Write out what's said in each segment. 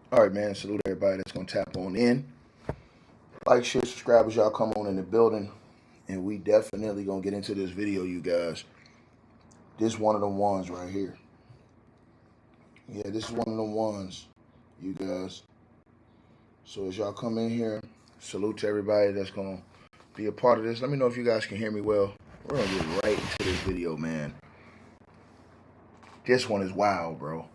All right, man. Salute everybody that's gonna tap on in. Like, share, subscribe as y'all come on in the building, and we definitely gonna get into this video, you guys. This one of the ones right here. Yeah, this is one of the ones, you guys. So as y'all come in here, salute to everybody that's gonna be a part of this. Let me know if you guys can hear me well. We're gonna get right into this video, man. This one is wild, bro.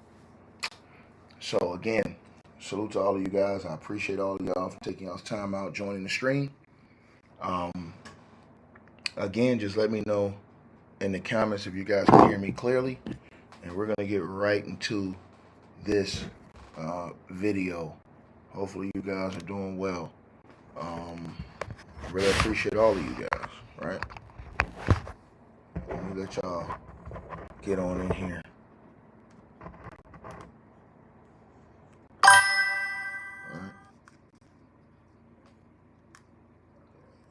So again, salute to all of you guys. I appreciate all of y'all for taking y'all's time out, joining the stream. Again, just let me know in the comments if you guys can hear me clearly. And we're going to get right into this video. Hopefully you guys are doing well. I really appreciate all of you guys, right? Let me let y'all get on in here.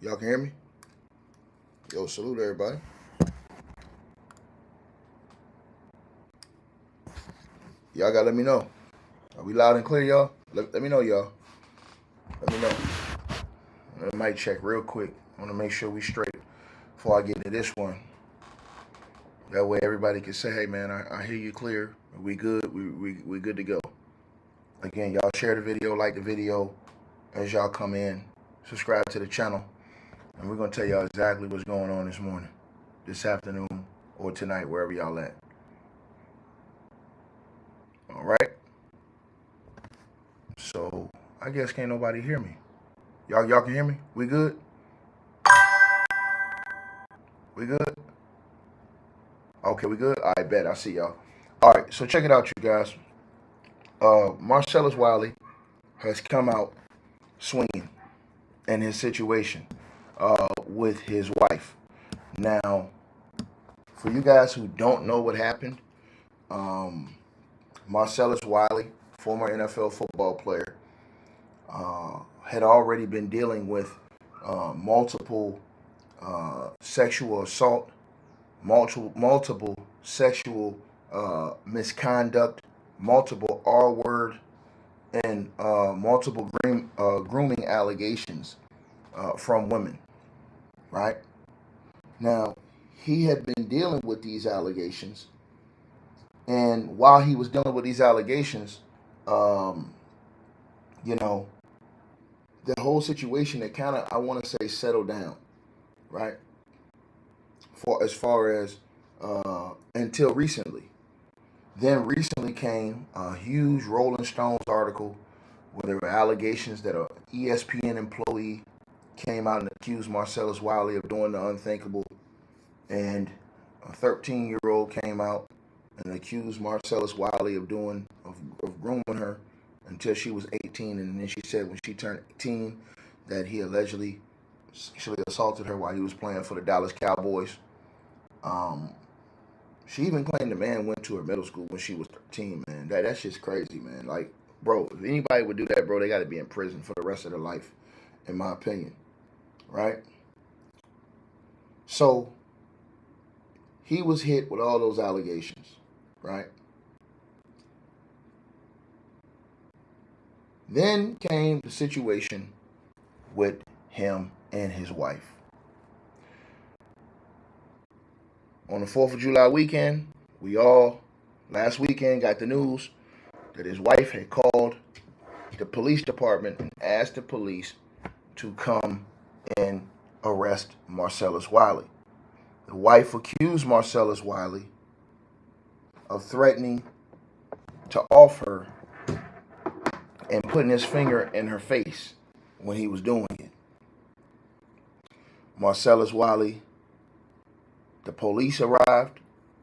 Y'all can hear me? Yo, salute everybody. Y'all gotta let me know. Are we loud and clear, y'all? Let me know, y'all. Let me know. I might check real quick. I want to make sure we straight before I get into this one. That way everybody can say, hey, man, I hear you clear. We good. We good to go. Again, y'all share the video, like the video as y'all come in. Subscribe to the channel. And we're going to tell y'all exactly what's going on this morning, this afternoon, or tonight, wherever y'all at. All right? So, I guess can't nobody hear me. Y'all can hear me? We good? We good? Okay, we good? I bet. I see y'all. All right, so check it out, you guys. Marcellus Wiley has come out swinging in his situation with his wife. Now, for you guys who don't know what happened, Marcellus Wiley, former NFL football player, had already been dealing with multiple sexual assault, multiple sexual misconduct, multiple R-word, and multiple grooming allegations from women, right? Now, he had been dealing with these allegations, and while he was dealing with these allegations, you know, the whole situation that kind of, I want to say, settled down, right? As far as until recently. Then recently came a huge Rolling Stones article where there were allegations that an ESPN employee came out and accused Marcellus Wiley of doing the unthinkable. And a 13-year-old came out and accused Marcellus Wiley of grooming her until she was 18. And then she said when she turned 18 that he allegedly sexually assaulted her while he was playing for the Dallas Cowboys. She even claimed the man went to her middle school when she was 13, man. That's just crazy, man. Like, bro, if anybody would do that, bro, they got to be in prison for the rest of their life, in my opinion, right? So, he was hit with all those allegations, right? Then came the situation with him and his wife. On the 4th of July weekend, we all, last weekend, got the news that his wife had called the police department and asked the police to come and arrest Marcellus Wiley. The wife accused Marcellus Wiley of threatening to off her and putting his finger in her face when he was doing it. Marcellus Wiley, the police arrived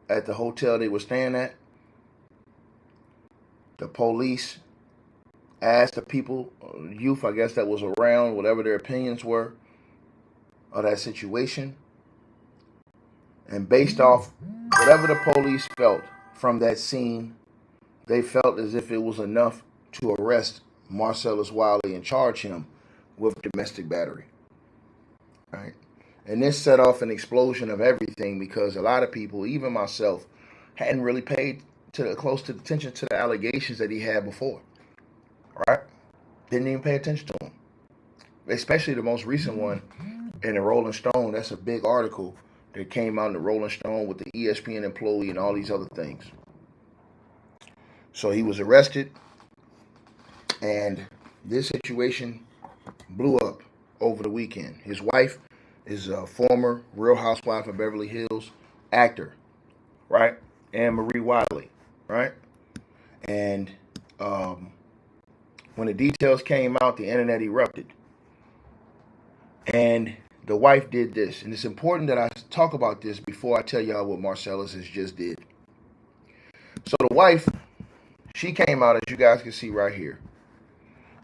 at the hotel they were staying at. The police asked the people, youth, I guess, that was around, whatever their opinions were of that situation. And based off whatever the police felt from that scene, they felt as if it was enough to arrest Marcellus Wiley and charge him with domestic battery. Right? And this set off an explosion of everything because a lot of people, even myself, hadn't really paid close attention to the allegations that he had before. right? Didn't even pay attention to him. Especially the most recent one in the Rolling Stone. That's a big article that came out in the Rolling Stone with the ESPN employee and all these other things. So he was arrested, and this situation blew up over the weekend. His wife is a former Real Housewife of Beverly Hills actor, right? Anne-Marie Wiley, right? And when the details came out, the internet erupted. And the wife did this. And it's important that I talk about this before I tell y'all what Marcellus has just did. So the wife, she came out, as you guys can see right here.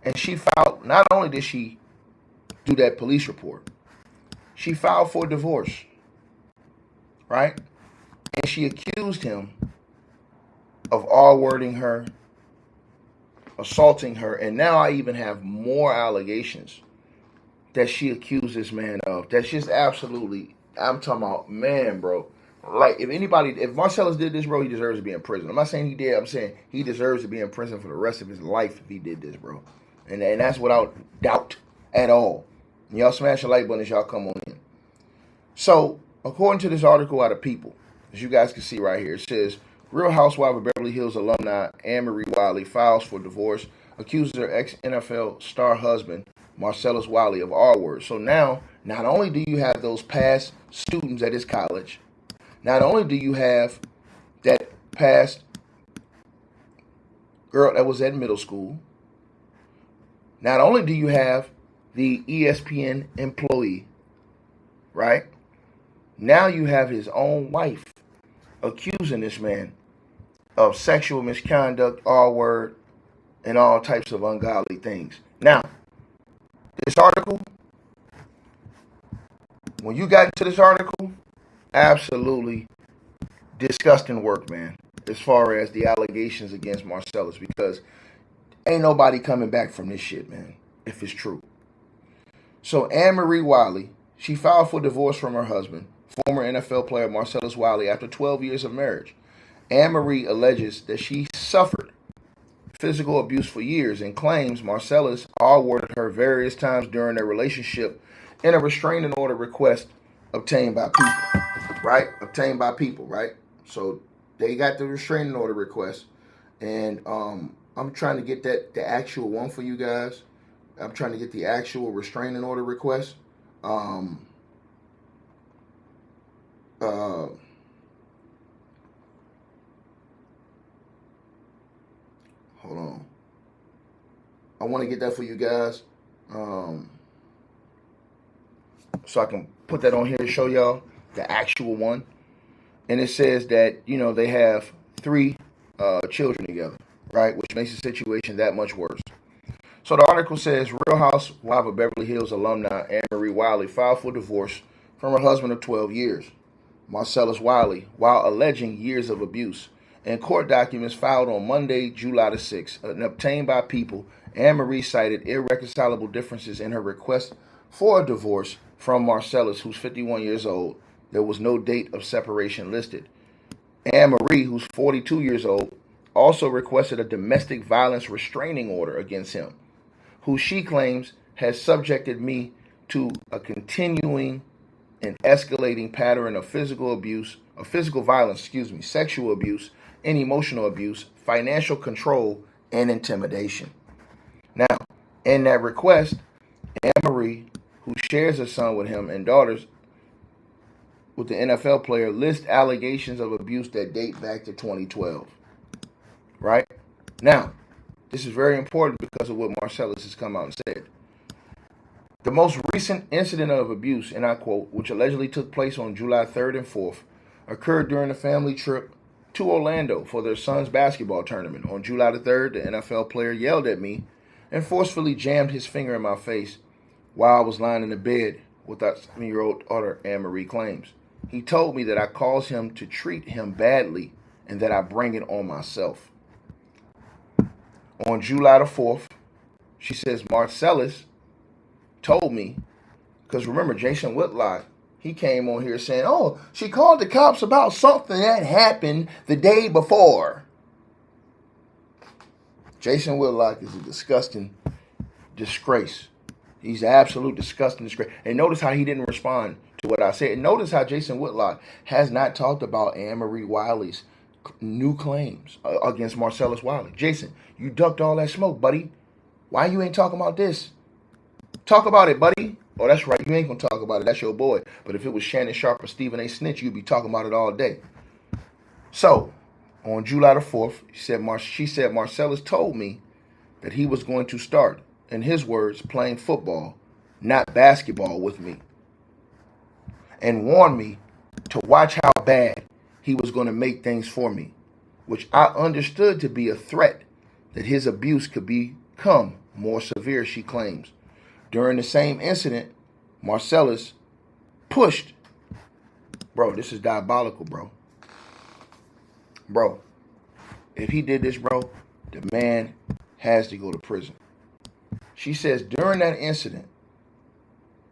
And she filed, not only did she do that police report, she filed for divorce, right? And she accused him of R-wording her, assaulting her, and now I even have more allegations that she accused this man of. That's just absolutely, I'm talking about, man, bro. Like, if Marcellus did this, bro, he deserves to be in prison. I'm not saying he did. I'm saying he deserves to be in prison for the rest of his life if he did this, bro. And that's without doubt at all. And y'all smash the like button as y'all come on in. So, according to this article out of People, as you guys can see right here, it says, Real Housewife of Beverly Hills alumni Anne-Marie Wiley files for divorce, accuses her ex-NFL star husband, Marcellus Wiley, of R-words. So now, not only do you have those past students at his college, not only do you have that past girl that was at middle school, not only do you have the ESPN employee, right? Now you have his own wife accusing this man of sexual misconduct, R-word, and all types of ungodly things. Now, this article, when you got into this article, absolutely disgusting work, man, as far as the allegations against Marcellus, because ain't nobody coming back from this shit, man, if it's true. So Anne-Marie Wiley, she filed for divorce from her husband, former NFL player Marcellus Wiley, after 12 years of marriage. Anne-Marie alleges that she suffered physical abuse for years and claims Marcellus R-worded her various times during their relationship in a restraining order request obtained by people, right? Obtained by people, right? So they got the restraining order request, and I'm trying to get the actual one for you guys. I'm trying to get the actual restraining order request. Hold on. I want to get that for you guys, so I can put that on here to show y'all the actual one. And it says that, you know, they have 3 children together, right? Which makes the situation that much worse. So the article says, Real Housewife of Beverly Hills alumni Anne-Marie Wiley filed for divorce from her husband of 12 years, Marcellus Wiley, while alleging years of abuse. In court documents filed on Monday, July the 6th, and obtained by People, Anne-Marie cited irreconcilable differences in her request for a divorce from Marcellus, who's 51 years old. There was no date of separation listed. Anne-Marie, who's 42 years old, also requested a domestic violence restraining order against him, who she claims has subjected me to a continuing and escalating pattern of physical violence, sexual abuse, and emotional abuse, financial control, and intimidation. Now, in that request, Anne-Marie, who shares a son with him and daughters with the NFL player, lists allegations of abuse that date back to 2012. Right? Now, this is very important because of what Marcellus has come out and said. The most recent incident of abuse, and I quote, which allegedly took place on July 3rd and 4th, occurred during a family trip to Orlando for their son's basketball tournament. On July the 3rd, the NFL player yelled at me and forcefully jammed his finger in my face while I was lying in the bed with our 7-year-old daughter, Anne-Marie claims. He told me that I caused him to treat him badly and that I bring it on myself. On July the 4th, she says Marcellus told me, because remember, Jason Whitlock, he came on here saying, oh, she called the cops about something that happened the day before. Jason Whitlock is a disgusting disgrace. He's an absolute disgusting disgrace. And notice how he didn't respond to what I said. And notice how Jason Whitlock has not talked about Anne-Marie Wiley's new claims against Marcellus Wiley. Jason, you ducked all that smoke, buddy. Why you ain't talking about this? Talk about it, buddy. Oh, that's right. You ain't going to talk about it. That's your boy. But if it was Shannon Sharp or Stephen A. Snitch, you'd be talking about it all day. So, on July the 4th, she said Marcellus told me that he was going to start, in his words, playing football, not basketball with me, and warned me to watch how bad he was going to make things for me, which I understood to be a threat that his abuse could become more severe, she claims. During the same incident, Marcellus pushed. Bro, this is diabolical, bro. Bro, if he did this, bro, the man has to go to prison. She says during that incident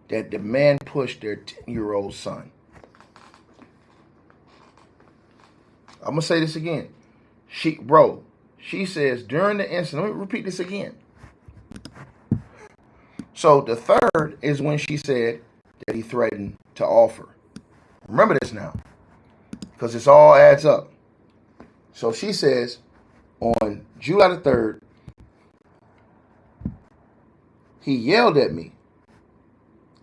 that the man pushed their 10-year-old son. I'm going to say this again. She says during the incident, let me repeat this again. So the third is when she said that he threatened to offer. Remember this now, because this all adds up. So she says on July the 3rd, he yelled at me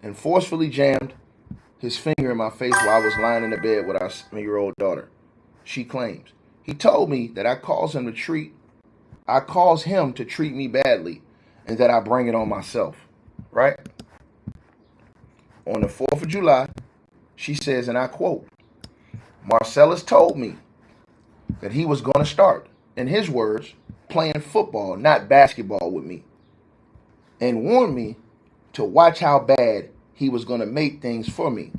and forcefully jammed his finger in my face while I was lying in the bed with our 7-year-old daughter. She claims. He told me that I caused him to treat me badly and that I bring it on myself. Right? On the 4th of July, she says, and I quote, Marcellus told me that he was going to start, in his words, playing football, not basketball with me, and warned me to watch how bad he was going to make things for me,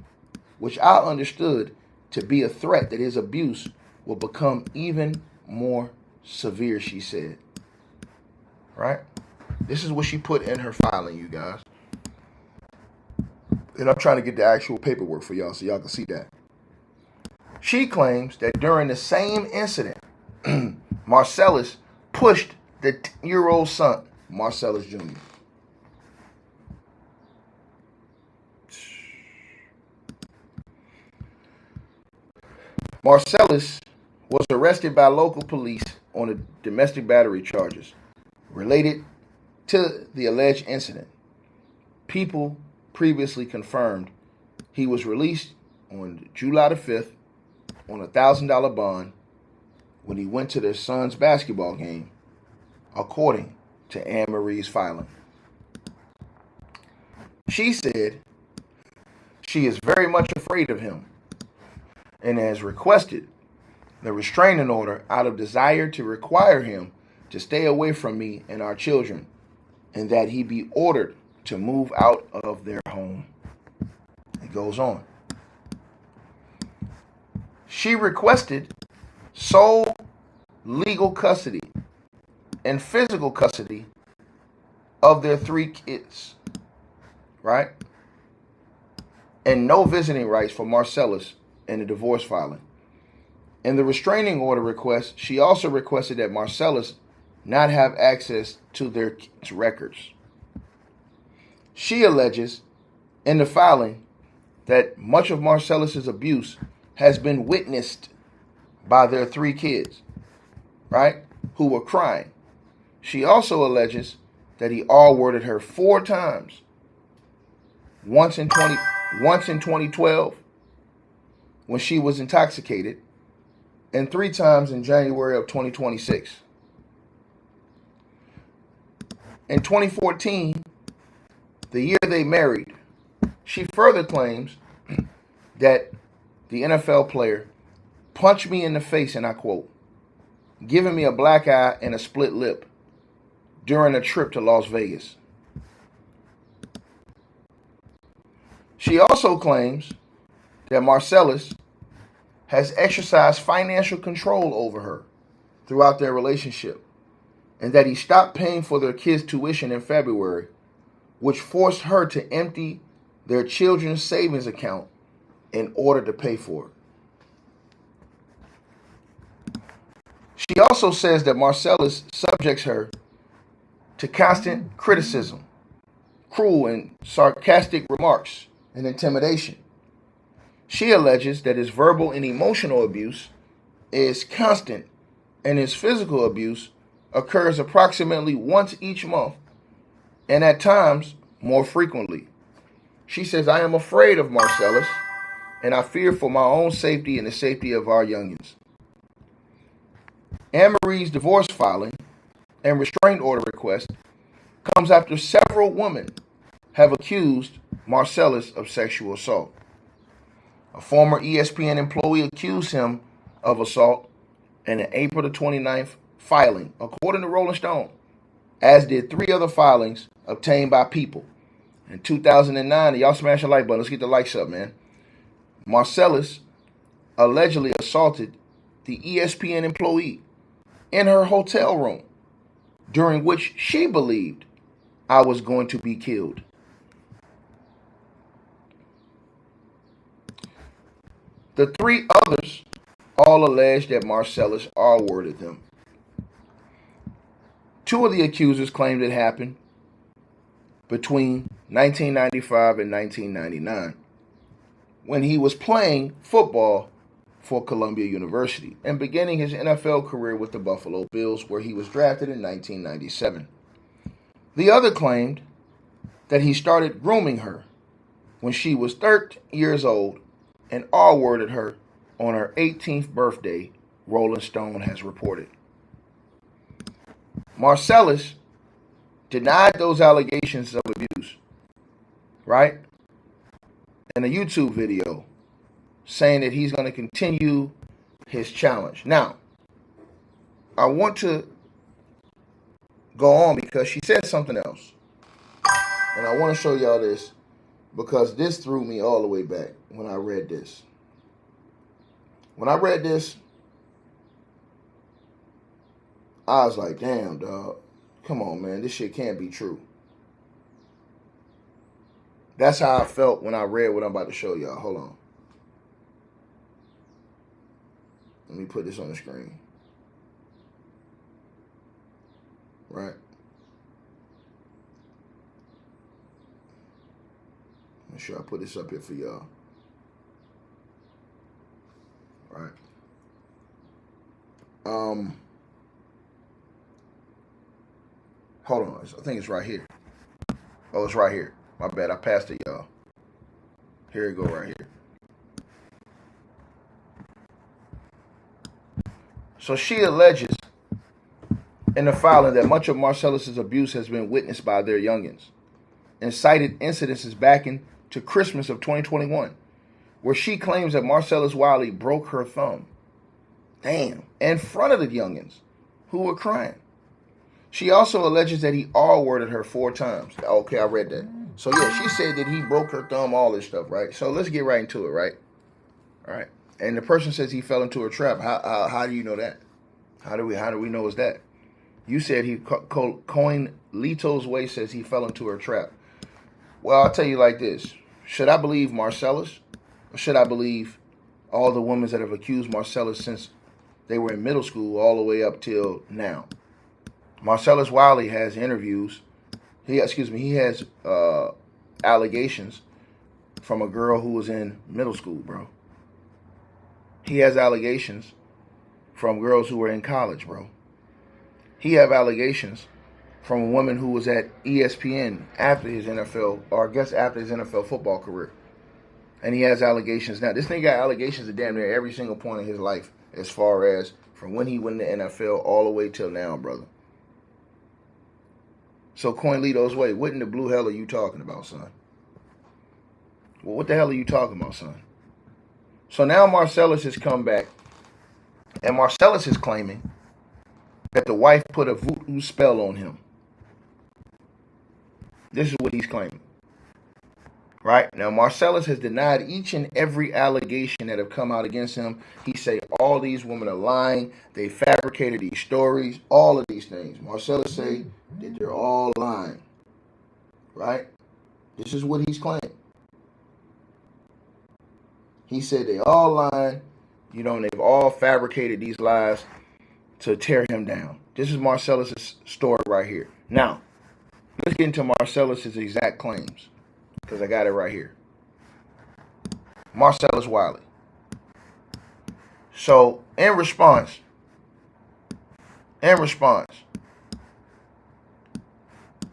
which I understood to be a threat that his abuse will become even more severe, she said. Right? This is what she put in her filing, you guys. And I'm trying to get the actual paperwork for y'all so y'all can see that. She claims that during the same incident, Marcellus pushed the 10-year-old son, Marcellus Jr. Marcellus was arrested by local police on a domestic battery charges related to the alleged incident. People previously confirmed he was released on July the 5th on a $1,000 bond when he went to their son's basketball game, according to Anne-Marie's filing. She said she is very much afraid of him and has requested the restraining order out of desire to require him to stay away from me and our children, and that he be ordered to move out of their home. It goes on. She requested sole legal custody and physical custody of their 3 kids, right? And no visiting rights for Marcellus in the divorce filing. In the restraining order request, she also requested that Marcellus not have access to their kids' records. She alleges in the filing that much of Marcellus's abuse has been witnessed by their 3 kids, right, who were crying. She also alleges that he R-worded her 4 times, once in 2012 when she was intoxicated, and 3 times in January of 2026. In 2014, the year they married, she further claims that the NFL player punched me in the face, and I quote, giving me a black eye and a split lip during a trip to Las Vegas. She also claims that Marcellus has exercised financial control over her throughout their relationship, and that he stopped paying for their kids' tuition in February, which forced her to empty their children's savings account in order to pay for it. She also says that Marcellus subjects her to constant criticism, cruel and sarcastic remarks, and intimidation. She alleges that his verbal and emotional abuse is constant and his physical abuse occurs approximately once each month and at times more frequently. She says, I am afraid of Marcellus and I fear for my own safety and the safety of our youngins. Anne-Marie's divorce filing and restraining order request comes after several women have accused Marcellus of sexual assault. A former ESPN employee accused him of assault in an April the 29th filing, according to Rolling Stone, as did 3 other filings obtained by People. In 2009, y'all smash the like button. Let's get the likes up, man. Marcellus allegedly assaulted the ESPN employee in her hotel room, during which she believed I was going to be killed. The 3 others all alleged that Marcellus R-worded them. 2 of the accusers claimed it happened between 1995 and 1999 when he was playing football for Columbia University and beginning his NFL career with the Buffalo Bills, where he was drafted in 1997. The other claimed that he started grooming her when she was 13 years old and R-worded her on her 18th birthday, Rolling Stone has reported. Marcellus denied those allegations of abuse, right? In a YouTube video, saying that he's going to continue his challenge. Now, I want to go on because she said something else. And I want to show y'all this because this threw me all the way back when I read this. When I read this, I was like, damn, dog. Come on, man. This shit can't be true. That's how I felt when I read what I'm about to show y'all. Hold on. Let me put this on the screen. Right. Make sure I put this up here for y'all. Right. Hold on. I think it's right here. Oh, it's right here. My bad. I passed it, y'all. Here it go right here. So she alleges in the filing that much of Marcellus's abuse has been witnessed by their youngins, and cited incidences back into Christmas of 2021, where she claims that Marcellus Wiley broke her thumb. Damn. In front of the youngins, who were crying. She also alleges that he R-worded her 4 times. Okay, I read that. So yeah, she said that he broke her thumb, all this stuff, right? So let's get right into it, right? All right. And the person says he fell into a trap. How do you know that? How do we know it's that? You said he coined Leto's way says he fell into her trap. Well, I'll tell you like this. Should I believe Marcellus? Or should I believe all the women that have accused Marcellus since they were in middle school all the way up till now? Marcellus Wiley has interviews. He has allegations from a girl who was in middle school, bro. He has allegations from girls who were in college, bro. He have allegations from a woman who was at ESPN after his NFL, or I guess after his NFL football career. And he has allegations now. This thing got allegations at damn near every single point in his life, as far as from when he went in the NFL all the way till now, brother. So coin Leto's way, what in the blue hell are you talking about, son? Well, what the hell are you talking about, son? So now Marcellus has come back, and Marcellus is claiming that the wife put a voodoo spell on him. This is what he's claiming. Right? Now, Marcellus has denied each and every allegation that have come out against him. He say all these women are lying. They fabricated these stories. All of these things. Marcellus say that they're all lying. Right? This is what he's claiming. He said they all lying. You know, and they've all fabricated these lies to tear him down. This is Marcellus's story right here. Now, Let's get into Marcellus's exact claims, because I got it right here. Marcellus Wiley. So in response,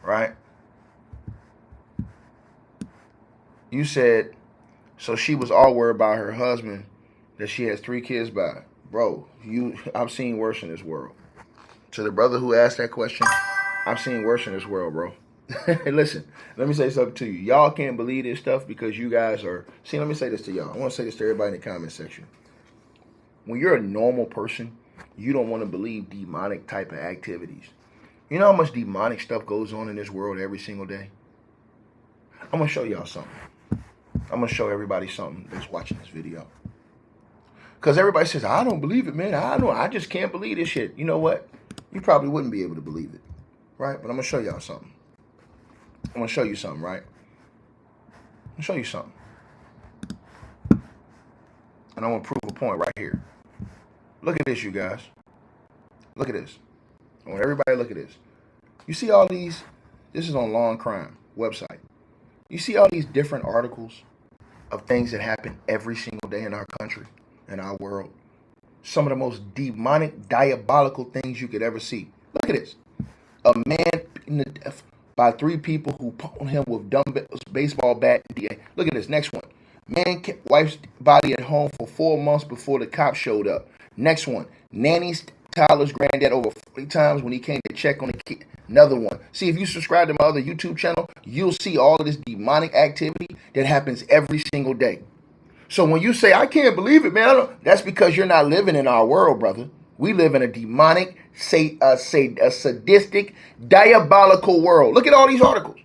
right? You said, so she was all worried about her husband that she has 3 kids by. Bro, I've seen worse in this world. To the brother who asked that question, I've seen worse in this world, bro. Listen, let me say something to you. Y'all can't believe this stuff because you guys are... See, let me say this to y'all. I want to say this to everybody in the comment section. When you're a normal person, you don't want to believe demonic type of activities. You know how much demonic stuff goes on in this world every single day? I'm going to show y'all something. I'm going to show everybody something that's watching this video. Because everybody says, I don't believe it, man. I just can't believe this shit. You know what? You probably wouldn't be able to believe it. Right? But I'm going to show y'all something. I'm going to show you something, right? I'm going to show you something. And I'm going to prove a point right here. Look at this, you guys. Look at this. I want everybody to look at this. You see all these? This is on Law and Crime website. You see all these different articles of things that happen every single day in our country, in our world. Some of the most demonic, diabolical things you could ever see. Look at this. A man beaten to death by 3 people who pwned him with dumb baseball bat. Look at this. Next one. Man kept wife's body at home for 4 months before the cops showed up. Next one. Nanny's Tyler's granddad over 40 times when he came to check on the kid. Another one. See, if you subscribe to my other YouTube channel, you'll see all of this demonic activity that happens every single day. So when you say, I can't believe it, man, that's because you're not living in our world, brother. We live in a demonic, a sadistic, diabolical world. Look at all these articles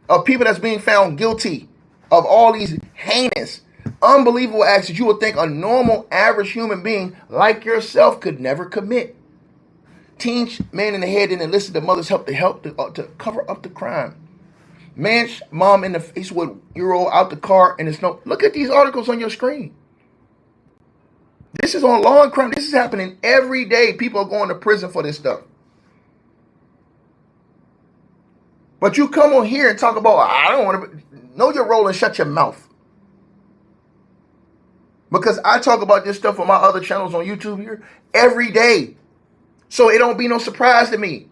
of people that's being found guilty of all these heinous, unbelievable acts that you would think a normal, average human being like yourself could never commit. Teen man in the head didn't enlist the mother's help to cover up the crime. Man, mom in the face with euro out the car and it's no. Look at these articles on your screen. This is on Law and Crime. This is happening every day. People are going to prison for this stuff. But you come on here and talk about, I don't want to know your role and shut your mouth. Because I talk about this stuff on my other channels on YouTube here every day. So it don't be no surprise to me.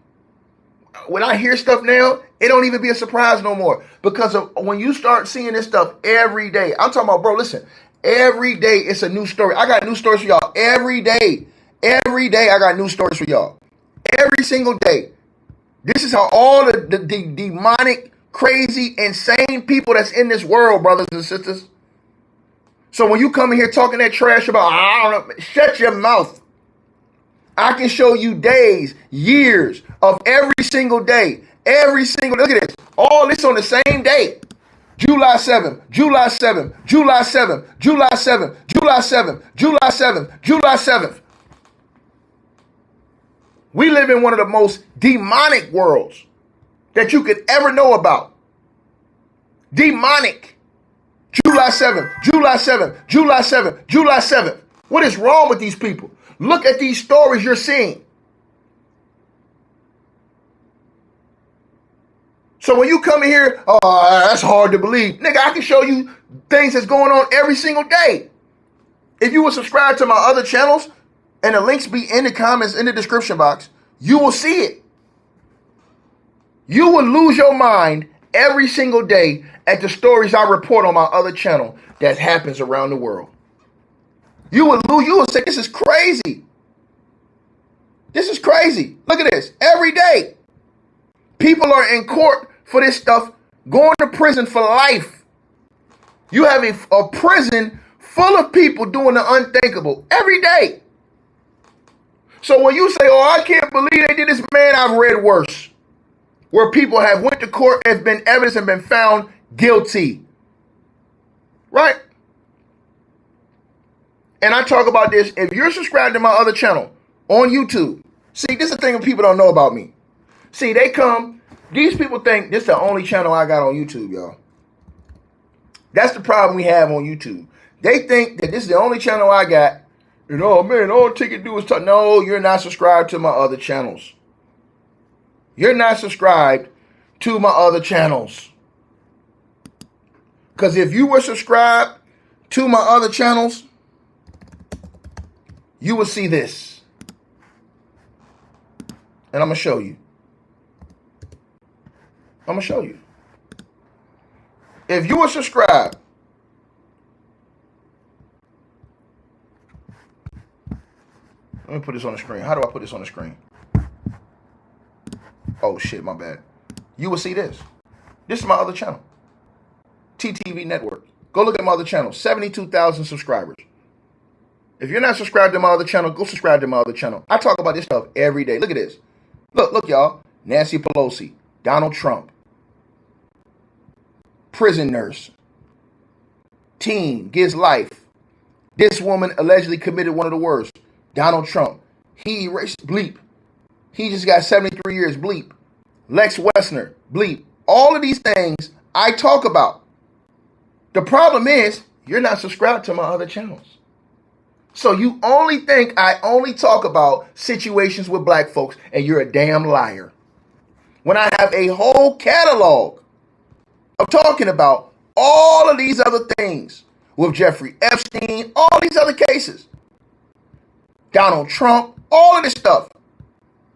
When I hear stuff now, it don't even be a surprise no more. Because of when you start seeing this stuff every day. I'm talking about, bro, listen. Every day it's a new story. I got new stories for y'all. Every day. Every day I got new stories for y'all. Every single day. This is how all the demonic, crazy, insane people that's in this world, brothers and sisters. So when you come in here talking that trash about, I don't know, shut your mouth. I can show you days, years of every single day. Look at this. All this on the same day. July 7th, July 7th, July 7th, July 7th, July 7th, July 7th, July 7th. We live in one of the most demonic worlds that you could ever know about. Demonic. July 7th, July 7th, July 7th, July 7th. What is wrong with these people? Look at these stories you're seeing. So when you come in here, oh, that's hard to believe. Nigga, I can show you things that's going on every single day. If you will subscribe to my other channels, and the links be in the comments, in the description box, you will see it. You will lose your mind every single day at the stories I report on my other channel that happens around the world. You will say, this is crazy. This is crazy. Look at this. Every day. People are in court for this stuff, going to prison for life. You have a prison full of people doing the unthinkable every day. So when you say, oh, I can't believe they did this, man, I've read worse. Where people have went to court, has been evidence and been found guilty. Right? And I talk about this. If you're subscribed to my other channel on YouTube, see, this is the thing that people don't know about me. See, these people think this is the only channel I got on YouTube, y'all. That's the problem we have on YouTube. They think that this is the only channel I got. And oh man, all they can do is talk. No, you're not subscribed to my other channels. You're not subscribed to my other channels. Because if you were subscribed to my other channels, you will see this. And I'm going to show you. I'm going to show you. If you were subscribed, let me put this on the screen. How do I put this on the screen? Oh, shit, my bad. You will see this. This is my other channel. TTV Network. Go look at my other channel. 72,000 subscribers. If you're not subscribed to my other channel, go subscribe to my other channel. I talk about this stuff every day. Look at this. Look, y'all. Nancy Pelosi. Donald Trump. Prison nurse. Teen gives life. This woman allegedly committed one of the worst. Donald Trump. He erased bleep. He just got 73 years bleep. Lex Wessner bleep. All of these things I talk about. The problem is you're not subscribed to my other channels. So you only think I only talk about situations with black folks, and you're a damn liar. When I have a whole catalog of talking about all of these other things with Jeffrey Epstein, all these other cases, Donald Trump, all of this stuff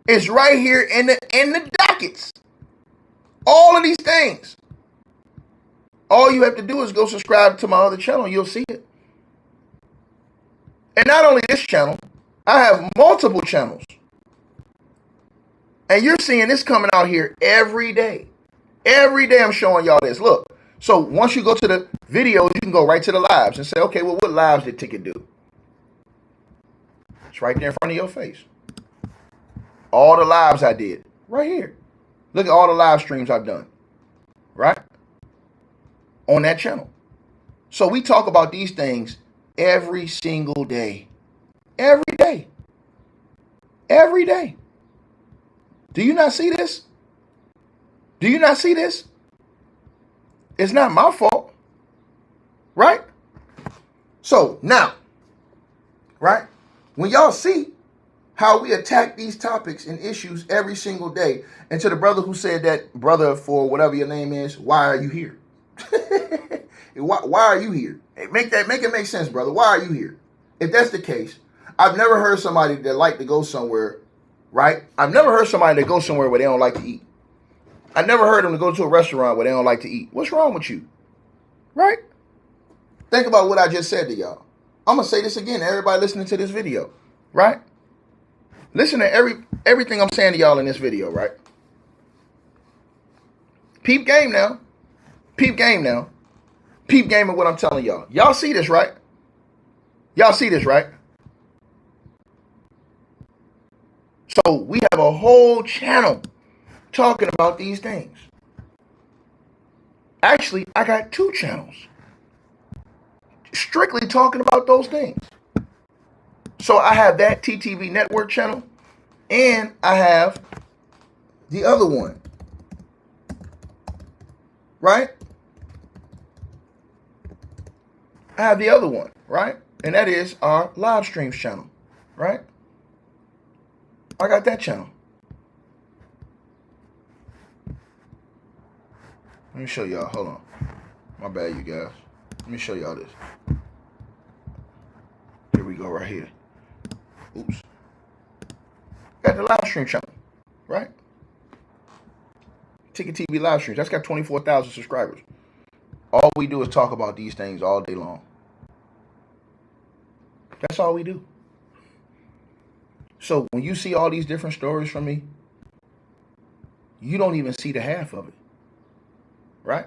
is right here in the dockets. All of these things. All you have to do is go subscribe to my other channel. You'll see it. And not only this channel, I have multiple channels. And you're seeing this coming out here every day. Every day I'm showing y'all this. Look. So once you go to the videos, you can go right to the lives and say, okay, well, what lives did Ticket do? It's right there in front of your face. All the lives I did. Right here. Look at all the live streams I've done. Right? On that channel. So we talk about these things every single day. Every day. Every day. Do you not see this? Do you not see this? It's not my fault. Right? So now, right? When y'all see how we attack these topics and issues every single day, and to the brother who said that, brother, for whatever your name is, why are you here? Why are you here? Hey, make it make sense, brother. Why are you here? If that's the case, I've never heard somebody that like to go somewhere, right? I've never heard somebody that goes somewhere where they don't like to eat. I never heard them to go to a restaurant where they don't like to eat. What's wrong with you? Right? Think about what I just said to y'all. I'm going to say this again to everybody listening to this video, right? Listen to everything I'm saying to y'all in this video, right? Peep game now. Peep game now. Peep game of what I'm telling y'all. Y'all see this, right? Y'all see this, right? So we have a whole channel talking about these things. Actually, I got 2 channels strictly talking about those things. So I have that TTV Network channel, and I have the other one, right? I have the other one, right? And that is our live streams channel, right? I got that channel. Let me show y'all. Hold on. My bad, you guys. Let me show y'all this. Here we go right here. Oops. Got the live stream channel, right? Ticket TV live streams. That's got 24,000 subscribers. All we do is talk about these things all day long. That's all we do. So when you see all these different stories from me, you don't even see the half of it. Right?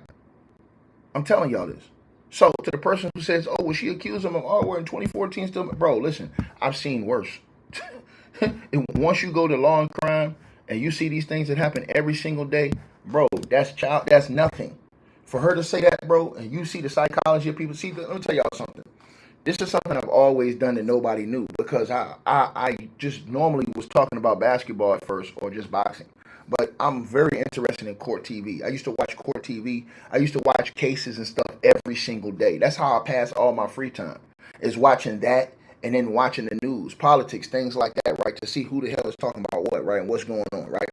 I'm telling y'all this. So to the person who says, oh, was she accused him of we're in 2014 still? Bro, listen, I've seen worse. Once you go to law and crime and you see these things that happen every single day, bro, that's nothing. For her to say that, bro, and you see the psychology of people, let me tell y'all something. This is something I've always done that nobody knew, because I just normally was talking about basketball at first, or just boxing. But I'm very interested in court TV. I used to watch court TV. I used to watch cases and stuff every single day. That's how I pass all my free time, is watching that and then watching the news, politics, things like that, right, to see who the hell is talking about what, right, and what's going on, right?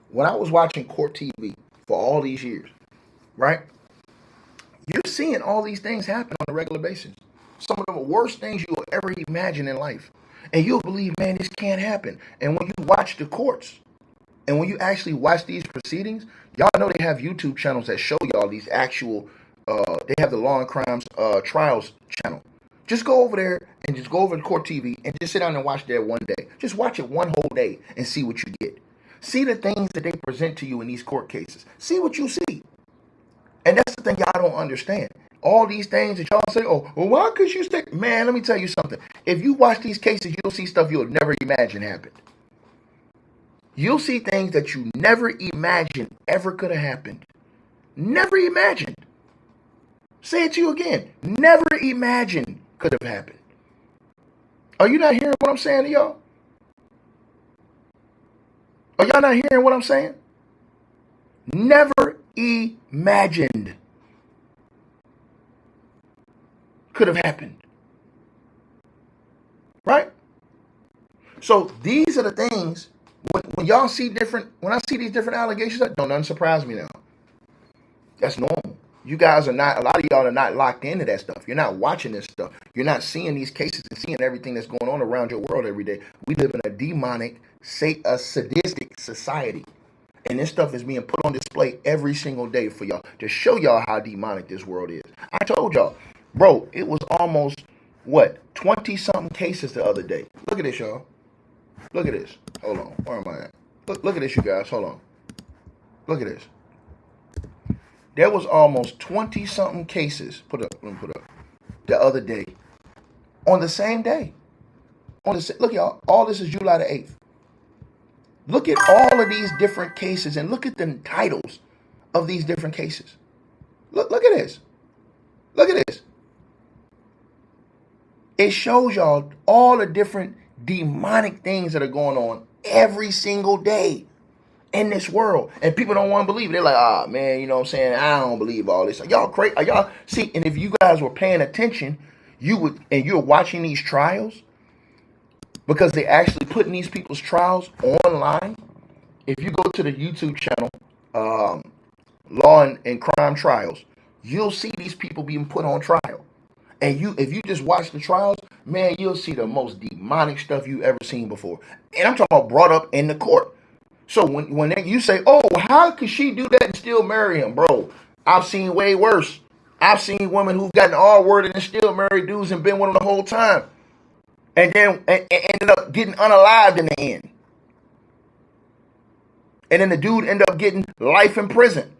When I was watching court TV for all these years, right? You're seeing all these things happen on a regular basis. Some of the worst things you will ever imagine in life. And you'll believe, man, this can't happen. And when you watch the courts, and when you actually watch these proceedings, y'all know they have YouTube channels that show y'all these actual, they have the Law and Crimes Trials channel. Just go over there and just go over to Court TV and just sit down and watch that one day. Just watch it one whole day and see what you get. See the things that they present to you in these court cases. See what you see. And that's the thing y'all don't understand. All these things that y'all say, oh, well, why could you stay? Man, let me tell you something. If you watch these cases, you'll see stuff you'll never imagine happened. You'll see things that you never imagined ever could have happened. Never imagined. Say it to you again. Never imagined could have happened. Are you not hearing what I'm saying to y'all? Are y'all not hearing what I'm saying? Never imagined could have happened. Right? So these are the things, when y'all see different, when I see these different allegations, that don't surprise me now. That's normal. You guys are not, a lot of y'all are not locked into that stuff. You're not watching this stuff. You're not seeing these cases and seeing everything that's going on around your world every day. We live in a demonic, a sadistic society. And this stuff is being put on display every single day for y'all to show y'all how demonic this world is. I told y'all, bro, it was almost, 20-something cases the other day. Look at this, y'all. Look at this. Hold on. Where am I at? Look at this, you guys. Hold on. Look at this. There was almost 20-something cases let me put up the other day. On the same day. Look, y'all, all this is July the 8th. Look at all of these different cases and look at the titles of these different cases. Look at this. Look at this. It shows y'all all the different demonic things that are going on every single day in this world. And people don't want to believe it. They're like, man, you know what I'm saying? I don't believe all this. Y'all crazy. Y'all see, and if you guys were paying attention, you're watching these trials, because they're actually putting these people's trials online. If you go to the YouTube channel, Law and Crime Trials, you'll see these people being put on trial. And if you just watch the trials, man, you'll see the most demonic stuff you ever seen before. And I'm talking about brought up in the court. So when you say, oh, how could she do that and still marry him? Bro, I've seen way worse. I've seen women who've gotten R-worded and still married dudes and been with them the whole time. And then ended up getting unalived in the end. And then the dude ended up getting life in prison.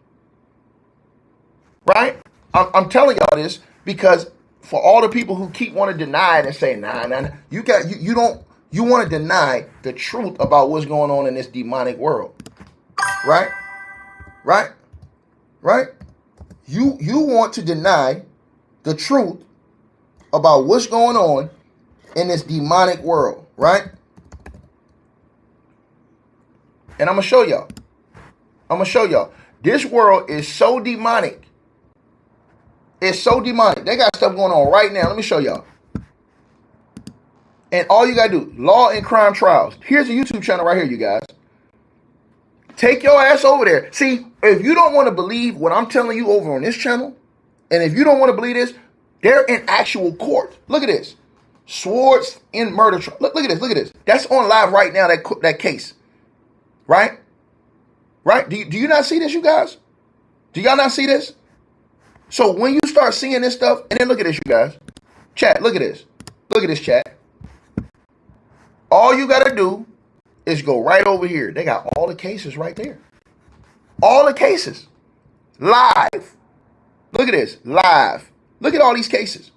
Right? I'm telling y'all this because for all the people who keep want to deny it and say, nah, you want to deny the truth about what's going on in this demonic world. Right? Right? Right? You want to deny the truth about what's going on in this demonic world, right? And I'm going to show y'all. This world is so demonic. It's so demonic. They got stuff going on right now. Let me show y'all. And all you got to do, Law and Crime Trials. Here's a YouTube channel right here, you guys. Take your ass over there. See, if you don't want to believe what I'm telling you over on this channel, and if you don't want to believe this, they're in actual court. Look at this. Swords in murder trial. Look at this. Look at this. That's on live right now, that case. Right? Right? Do you not see this, you guys? Do y'all not see this? So when you start seeing this stuff, and then look at this, you guys. Chat, look at this. Look at this, chat. All you got to do is go right over here. They got all the cases right there. All the cases. Live. Look at this. Live. Look at all these cases.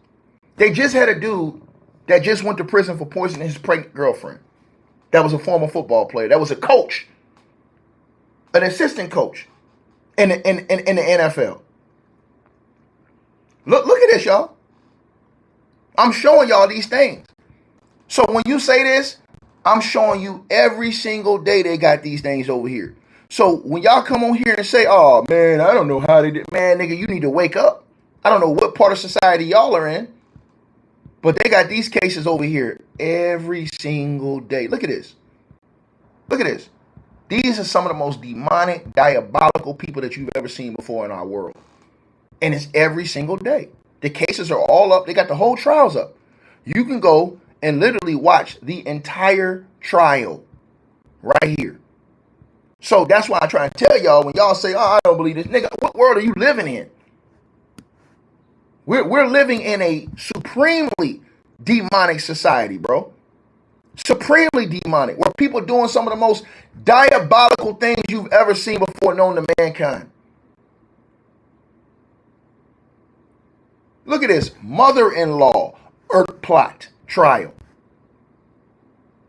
They just had a dude that just went to prison for poisoning his pregnant girlfriend. That was a former football player. That was a coach. An assistant coach in the NFL. Look at this, y'all. I'm showing y'all these things. So when you say this, I'm showing you every single day they got these things over here. So when y'all come on here and say, oh, man, I don't know how they did. Man, nigga, you need to wake up. I don't know what part of society y'all are in. But they got these cases over here every single day. Look at this. Look at this. These are some of the most demonic, diabolical people that you've ever seen before in our world. And it's every single day. The cases are all up. They got the whole trials up. You can go and literally watch the entire trial right here. So that's why I try and tell y'all, when y'all say, oh, I don't believe this. Nigga, what world are you living in? We're living in a supremely demonic society, bro. Supremely demonic, where people doing some of the most diabolical things you've ever seen before known to mankind. Look at this. Mother-in-law, earth plot, trial.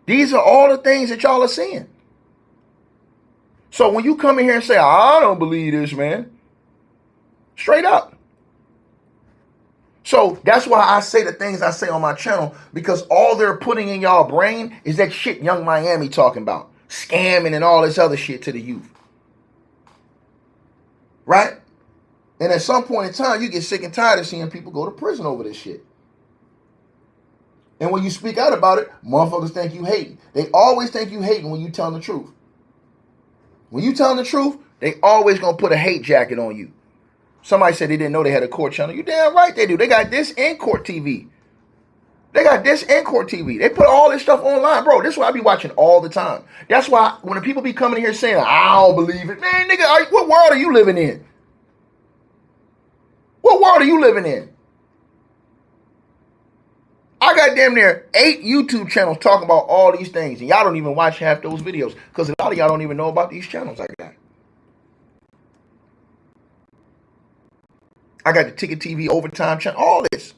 These are all the things that y'all are seeing. So when you come in here and say, I don't believe this, man, straight up. So that's why I say the things I say on my channel, because all they're putting in y'all brain is that shit Young Miami talking about. Scamming and all this other shit to the youth. Right? And at some point in time, you get sick and tired of seeing people go to prison over this shit. And when you speak out about it, motherfuckers think you hating. They always think you hating when you tell the truth. When you tell the truth, they always gonna put a hate jacket on you. Somebody said they didn't know they had a court channel. You damn right they do. They got this in court TV. They got this in court TV. They put all this stuff online. Bro, this is what I be watching all the time. That's why when the people be coming in here saying, I don't believe it. Man, nigga, what world are you living in? What world are you living in? I got damn near 8 YouTube channels talking about all these things. And y'all don't even watch half those videos. Because a lot of y'all don't even know about these channels I got. I got the Ticket TV Overtime channel. All this.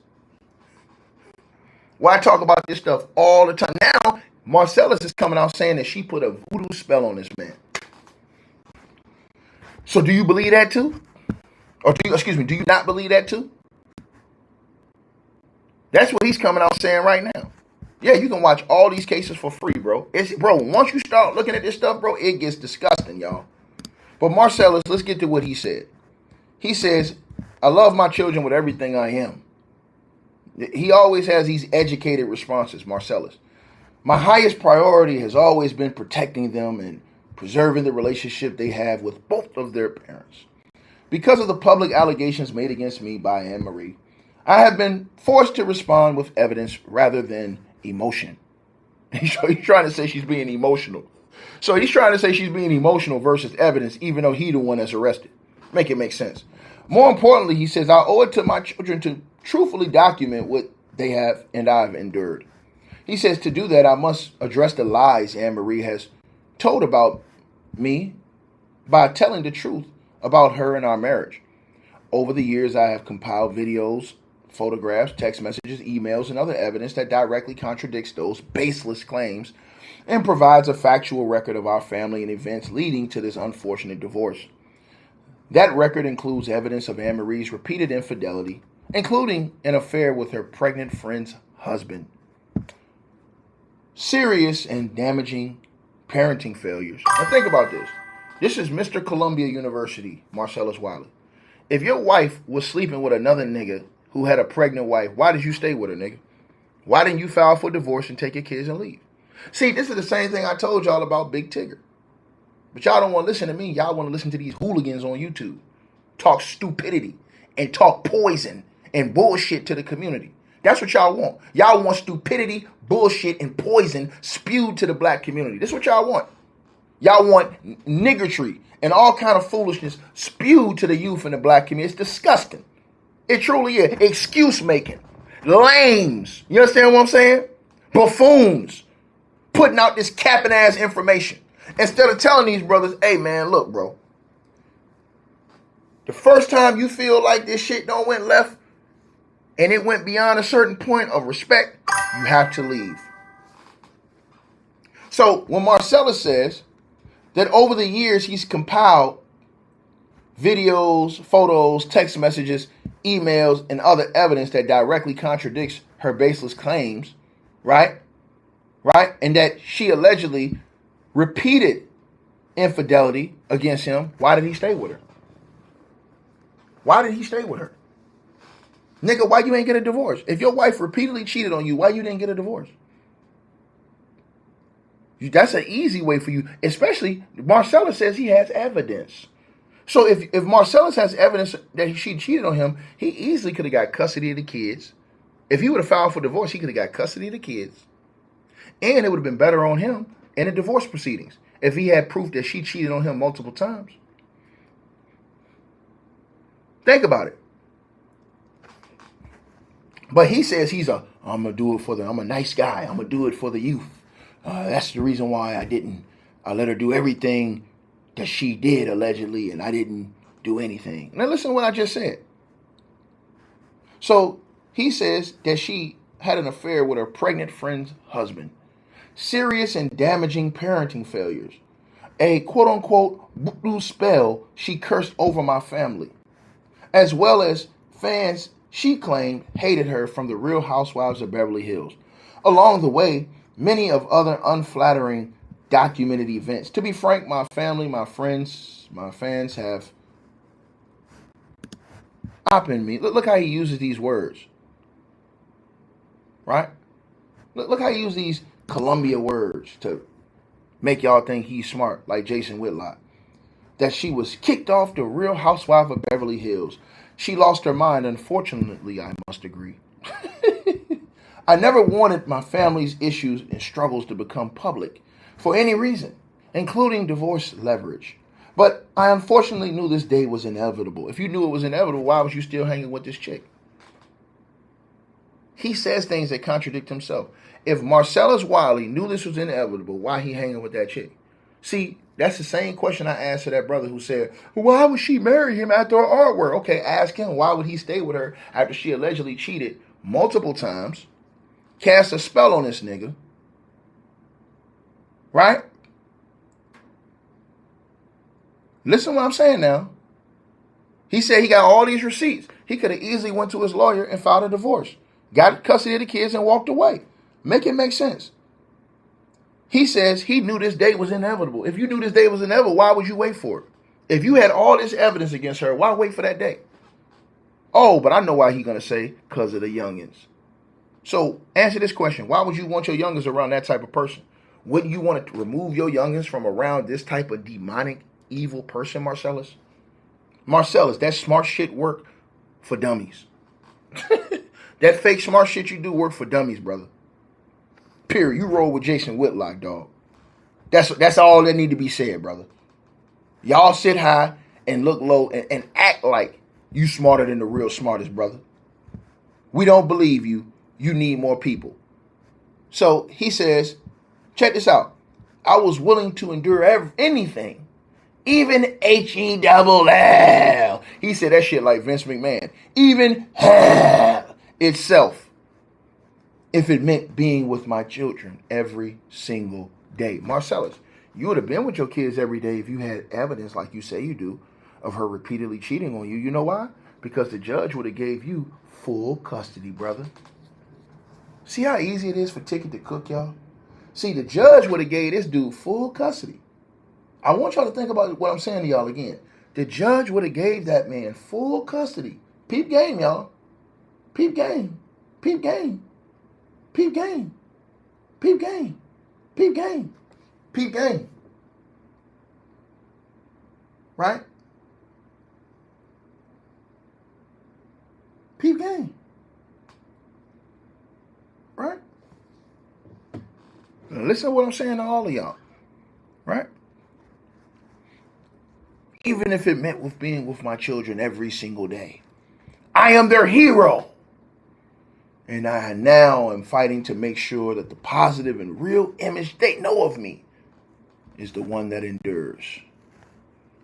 Why I talk about this stuff all the time. Now, Marcellus is coming out saying that she put a voodoo spell on this man. So do you believe that too? Or do you not believe that too? That's what he's coming out saying right now. Yeah, you can watch all these cases for free, bro. Bro, once you start looking at this stuff, bro, it gets disgusting, y'all. But Marcellus, let's get to what he said. He says, I love my children with everything I am. He always has these educated responses, Marcellus. My highest priority has always been protecting them and preserving the relationship they have with both of their parents. Because of the public allegations made against me by Anne-Marie, I have been forced to respond with evidence rather than emotion. He's trying to say she's being emotional. So he's trying to say she's being emotional versus evidence, even though he's the one that's arrested. Make it make sense. More importantly, he says, I owe it to my children to truthfully document what they have and I've endured. He says to do that, I must address the lies Anne-Marie has told about me by telling the truth about her and our marriage. Over the years, I have compiled videos, photographs, text messages, emails, and other evidence that directly contradicts those baseless claims and provides a factual record of our family and events leading to this unfortunate divorce. That record includes evidence of Anne-Marie's repeated infidelity, including an affair with her pregnant friend's husband. Serious and damaging parenting failures. Now think about this. This is Mr. Columbia University, Marcellus Wiley. If your wife was sleeping with another nigga who had a pregnant wife, why did you stay with her, nigga? Why didn't you file for divorce and take your kids and leave? See, this is the same thing I told y'all about Big Tigger. But y'all don't want to listen to me. Y'all want to listen to these hooligans on YouTube. Talk stupidity and talk poison and bullshit to the community. That's what y'all want. Y'all want stupidity, bullshit, and poison spewed to the black community. That's what y'all want. Y'all want niggertry and all kind of foolishness spewed to the youth in the black community. It's disgusting. It truly is. Excuse making. Lames. You understand what I'm saying? Buffoons. Putting out this capping ass information. Instead of telling these brothers, hey man, look bro. The first time you feel like this shit don't went left and it went beyond a certain point of respect, you have to leave. So when Marcellus says that over the years he's compiled videos, photos, text messages, emails, and other evidence that directly contradicts her baseless claims, right? And that she allegedly repeated infidelity against him. Why did he stay with her? Why did he stay with her? Nigga, why you ain't get a divorce? If your wife repeatedly cheated on you, why you didn't get a divorce? That's an easy way for you, especially Marcellus says he has evidence. So if Marcellus has evidence that she cheated on him, he easily could have got custody of the kids. If he would have filed for divorce, he could have got custody of the kids. And it would have been better on him in the divorce proceedings if he had proof that she cheated on him multiple times. Think about it. But he says I'm going to do it I'm a nice guy. I'm going to do it for the youth. That's the reason why I let her do everything that she did allegedly, and I didn't do anything. Now listen to what I just said. So he says that she had an affair with her pregnant friend's husband. Serious and damaging parenting failures. A quote-unquote voodoo spell she cursed over my family. As well as fans she claimed hated her from the Real Housewives of Beverly Hills. Along the way, many of other unflattering documented events. To be frank, my family, my friends, my fans have stopping me. Look how he uses these words. Right? Look how he uses these Columbia words to make y'all think he's smart, like Jason Whitlock. That she was kicked off the Real Housewife of Beverly Hills. She lost her mind, unfortunately, I must agree. I never wanted my family's issues and struggles to become public for any reason, including divorce leverage. But I unfortunately knew this day was inevitable. If you knew it was inevitable, why was you still hanging with this chick? He says things that contradict himself. If Marcellus Wiley knew this was inevitable, why he hanging with that chick? See, that's the same question I asked to that brother who said, why would she marry him after her artwork? Okay, ask him, why would he stay with her after she allegedly cheated multiple times, cast a spell on this nigga, right? Listen to what I'm saying now. He said he got all these receipts. He could have easily went to his lawyer and filed a divorce, got custody of the kids and walked away. Make it make sense. He says he knew this day was inevitable. If you knew this day was inevitable, why would you wait for it? If you had all this evidence against her, why wait for that day? Oh, but I know why he's going to say, because of the youngins. So answer this question. Why would you want your youngins around that type of person? Wouldn't you want to remove your youngins from around this type of demonic, evil person, Marcellus? Marcellus, that smart shit work for dummies. That fake smart shit you do work for dummies, brother. Period. You roll with Jason Whitlock, dog. That's all that need to be said, brother. Y'all sit high and look low and act like you smarter than the real smartest, brother. We don't believe you. You need more people. So he says, check this out. I was willing to endure anything, even H-E-double-L. He said that shit like Vince McMahon. Even hell itself, if it meant being with my children every single day. Marcellus, you would have been with your kids every day if you had evidence, like you say you do, of her repeatedly cheating on you. You know why? Because the judge would have gave you full custody, brother. See how easy it is for Ticket to cook, y'all? See, the judge would have gave this dude full custody. I want y'all to think about what I'm saying to y'all again. The judge would have gave that man full custody. Peep game, y'all. Peep game. Peep game. Peep game. Peep game. Peep game. Peep game. Right? Peep game. Right? Now listen to what I'm saying to all of y'all. Right? Even if it meant with being with my children every single day. I am their hero. And I now am fighting to make sure that the positive and real image they know of me is the one that endures.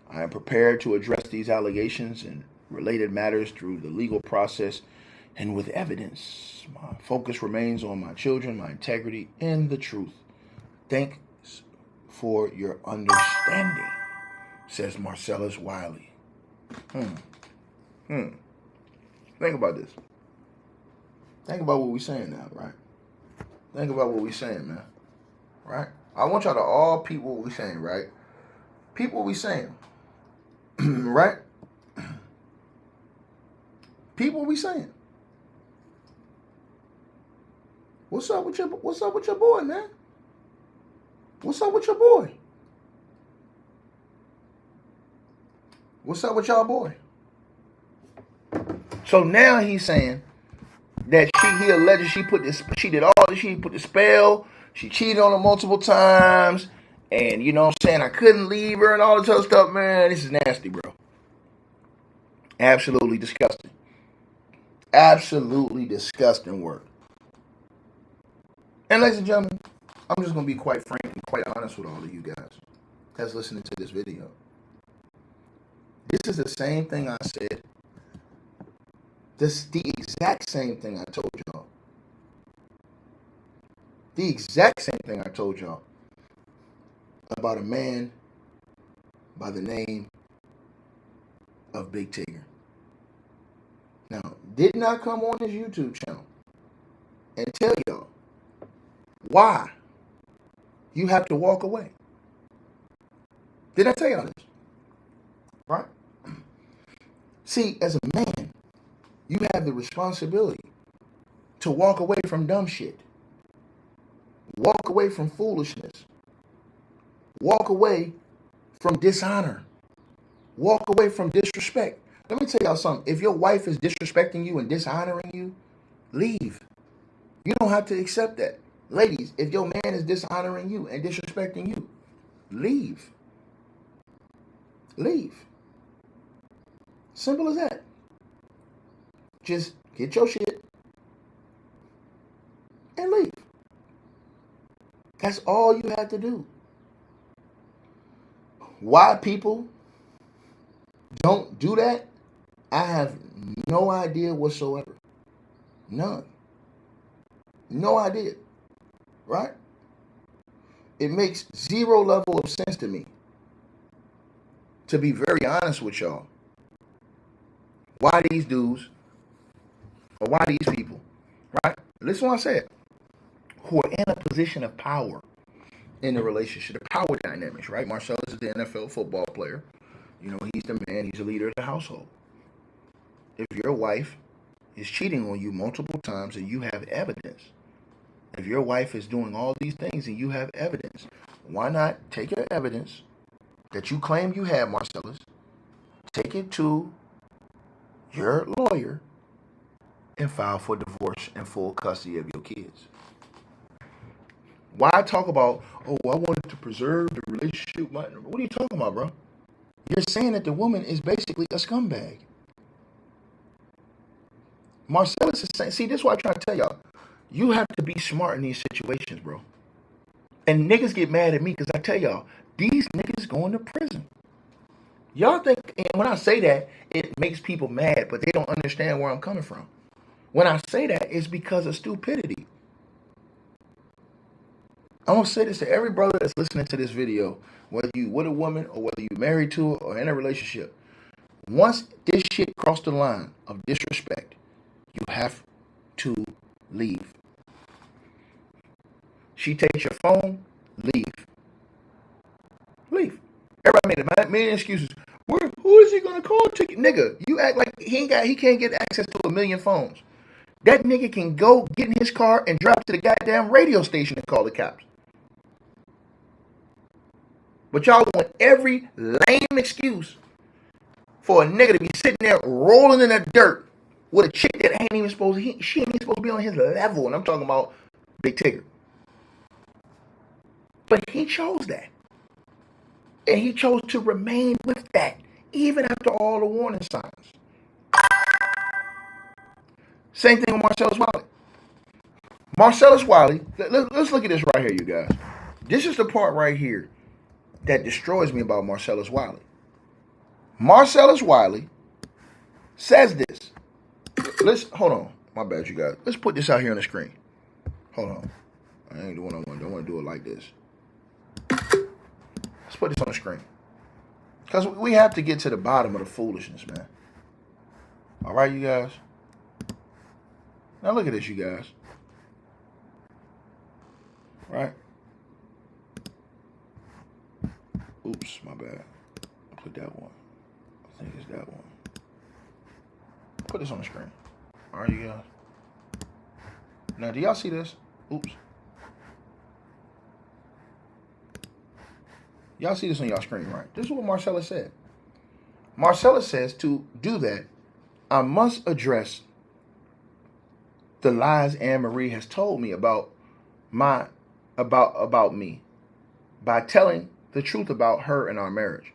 I am prepared to address these allegations and related matters through the legal process and with evidence. My focus remains on my children, my integrity, and the truth. Thanks for your understanding, says Marcellus Wiley. Think about this. Think about what we're saying now, right? Think about what we're saying, man. Right? I want y'all to all peep what we're saying, right? Peep what we're saying. Right? Peep what we're saying. What's up with your boy, man? What's up with your boy? What's up with y'all boy? So now he's saying that he alleged she did all this, she put the spell, she cheated on him multiple times, and you know what I'm saying, I couldn't leave her and all this other stuff, man. This is nasty, bro. Absolutely disgusting. Absolutely disgusting work. And ladies and gentlemen, I'm just gonna be quite frank and quite honest with all of you guys that's listening to this video. This is the same thing I said. This the exact same thing I told y'all. The exact same thing I told y'all about a man by the name of Big Tigger. Now, did not come on his YouTube channel and tell y'all why you have to walk away. Did I tell y'all this? Right? See, as a man, you have the responsibility to walk away from dumb shit. Walk away from foolishness. Walk away from dishonor. Walk away from disrespect. Let me tell y'all something. If your wife is disrespecting you and dishonoring you, leave. You don't have to accept that. Ladies, if your man is dishonoring you and disrespecting you, leave. Leave. Simple as that. Just get your shit and leave. That's all you have to do. Why people don't do that, I have no idea whatsoever. None. No idea. Right? It makes zero level of sense to me. To be very honest with y'all. Why these dudes, or why these people, right? Listen to what I said. Who are in a position of power in the relationship, the power dynamics, right? Marcellus is the NFL football player. You know, he's the man, he's the leader of the household. If your wife is cheating on you multiple times and you have evidence, if your wife is doing all these things and you have evidence, why not take your evidence that you claim you have, Marcellus, take it to your lawyer and file for divorce and full custody of your kids? Why talk about, oh, I wanted to preserve the relationship? What are you talking about, bro? You're saying that the woman is basically a scumbag. Marcellus is saying, see, this is what I'm trying to tell y'all. You have to be smart in these situations, bro. And niggas get mad at me because I tell y'all, these niggas going to prison. Y'all think, and when I say that, it makes people mad, but they don't understand where I'm coming from. When I say that, it's because of stupidity. I want to say this to every brother that's listening to this video, whether you with a woman or whether you're married to her or in a relationship. Once this shit crossed the line of disrespect, you have to leave. She takes your phone, leave. Leave. Everybody made a million excuses. Who is he gonna call? Nigga, you act like he can't get access to a million phones. That nigga can go get in his car and drive to the goddamn radio station and call the cops. But y'all want every lame excuse for a nigga to be sitting there rolling in the dirt with a chick that ain't even supposed to, she ain't even supposed to be on his level. And I'm talking about Big Tigger. But he chose that. And he chose to remain with that, even after all the warning signs. Same thing with Marcellus Wiley. Marcellus Wiley, let's look at this right here, you guys. This is the part right here that destroys me about Marcellus Wiley. Marcellus Wiley says this. Hold on. My bad, you guys. Let's put this out here on the screen. Hold on. I ain't doing what I don't want to do it like this. Let's put this on the screen. Because we have to get to the bottom of the foolishness, man. All right, you guys? Now look at this, you guys. Right? Oops, my bad. I put that one. I think it's that one. Put this on the screen. All right, you guys? Now, do y'all see this? Oops. Y'all see this on y'all screen, right? This is what Marcellus said. Marcellus says to do that, I must address the lies Anne Marie has told me about me by telling the truth about her and our marriage.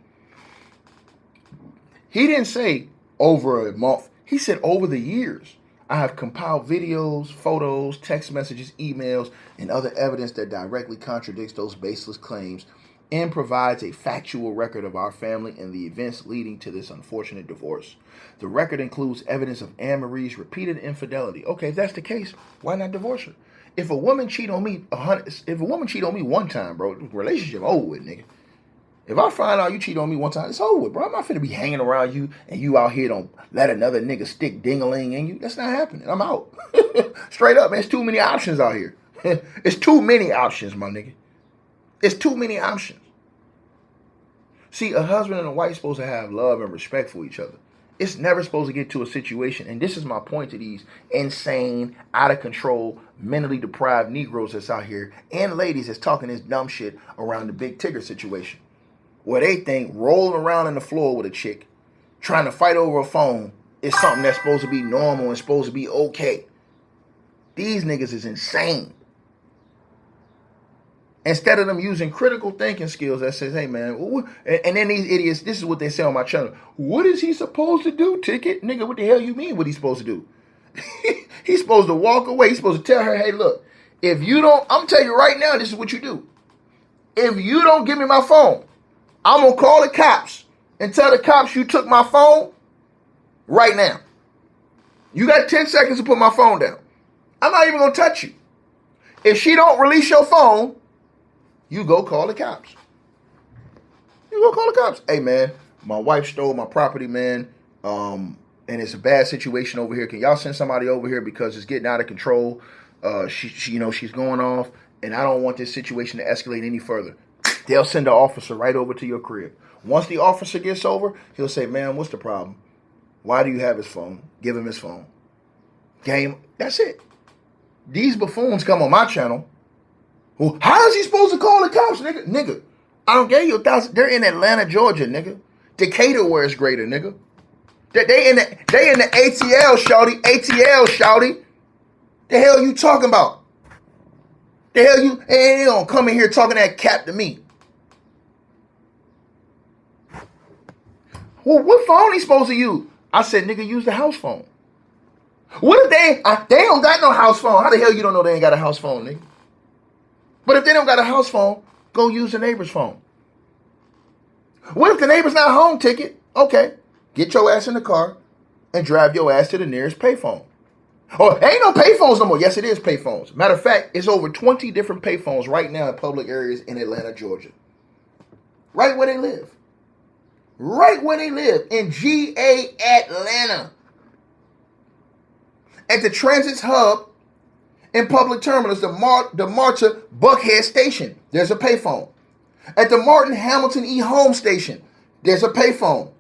He didn't say over a month. He said over the years. I have compiled videos, photos, text messages, emails, and other evidence that directly contradicts those baseless claims and provides a factual record of our family and the events leading to this unfortunate divorce. The record includes evidence of Anne Marie's repeated infidelity. Okay, if that's the case, why not divorce her? If a woman cheat on me one time, bro, the relationship over with, nigga. If I find out you cheat on me one time, it's over with, bro. I'm not finna be hanging around you and you out here don't let another nigga stick ding-a-ling in you. That's not happening. I'm out. Straight up, man. It's too many options out here. It's too many options, my nigga. It's too many options. See, a husband and a wife supposed to have love and respect for each other. It's never supposed to get to a situation, and this is my point to these insane, out of control, mentally deprived Negroes that's out here and ladies that's talking this dumb shit around the Big Tigger situation. Where they think rolling around on the floor with a chick, trying to fight over a phone, is something that's supposed to be normal and supposed to be okay. These niggas is insane. Instead of them using critical thinking skills that says, hey man, and then these idiots, this is what they say on my channel. What is he supposed to do, Ticket? Nigga, what the hell you mean what he's supposed to do? He's supposed to walk away. He's supposed to tell her, hey, look, if you don't, I'm telling you right now, this is what you do. If you don't give me my phone, I'm going to call the cops and tell the cops you took my phone right now. You got 10 seconds to put my phone down. I'm not even going to touch you. If she don't release your phone, you go call the cops. You go call the cops. Hey, man, my wife stole my property, man, and it's a bad situation over here. Can y'all send somebody over here because it's getting out of control? She's going off, and I don't want this situation to escalate any further. They'll send an officer right over to your crib. Once the officer gets over, he'll say, man, what's the problem? Why do you have his phone? Give him his phone. Game. That's it. These buffoons come on my channel. Well, how is he supposed to call the cops, nigga? Nigga, I don't get you 1,000. They're in Atlanta, Georgia, nigga. Decatur, where it's greater, nigga. They in the ATL, shawty. ATL, shawty. The hell you talking about? The hell you don't come in here talking that cap to me. Well, what phone he supposed to use? I said, nigga, use the house phone. What if they don't got no house phone? How the hell you don't know they ain't got a house phone, nigga? But if they don't got a house phone, go use the neighbor's phone. What if the neighbor's not home, Ticket? Okay, get your ass in the car and drive your ass to the nearest payphone. Oh, ain't no payphones no more. Yes, it is payphones. Matter of fact, it's over 20 different payphones right now in public areas in Atlanta, Georgia. Right where they live. Right where they live. In GA Atlanta. At the Transit's hub in public terminals, the Marta Buckhead Station, there's a payphone. At the Martin Hamilton E. Home Station, there's a payphone.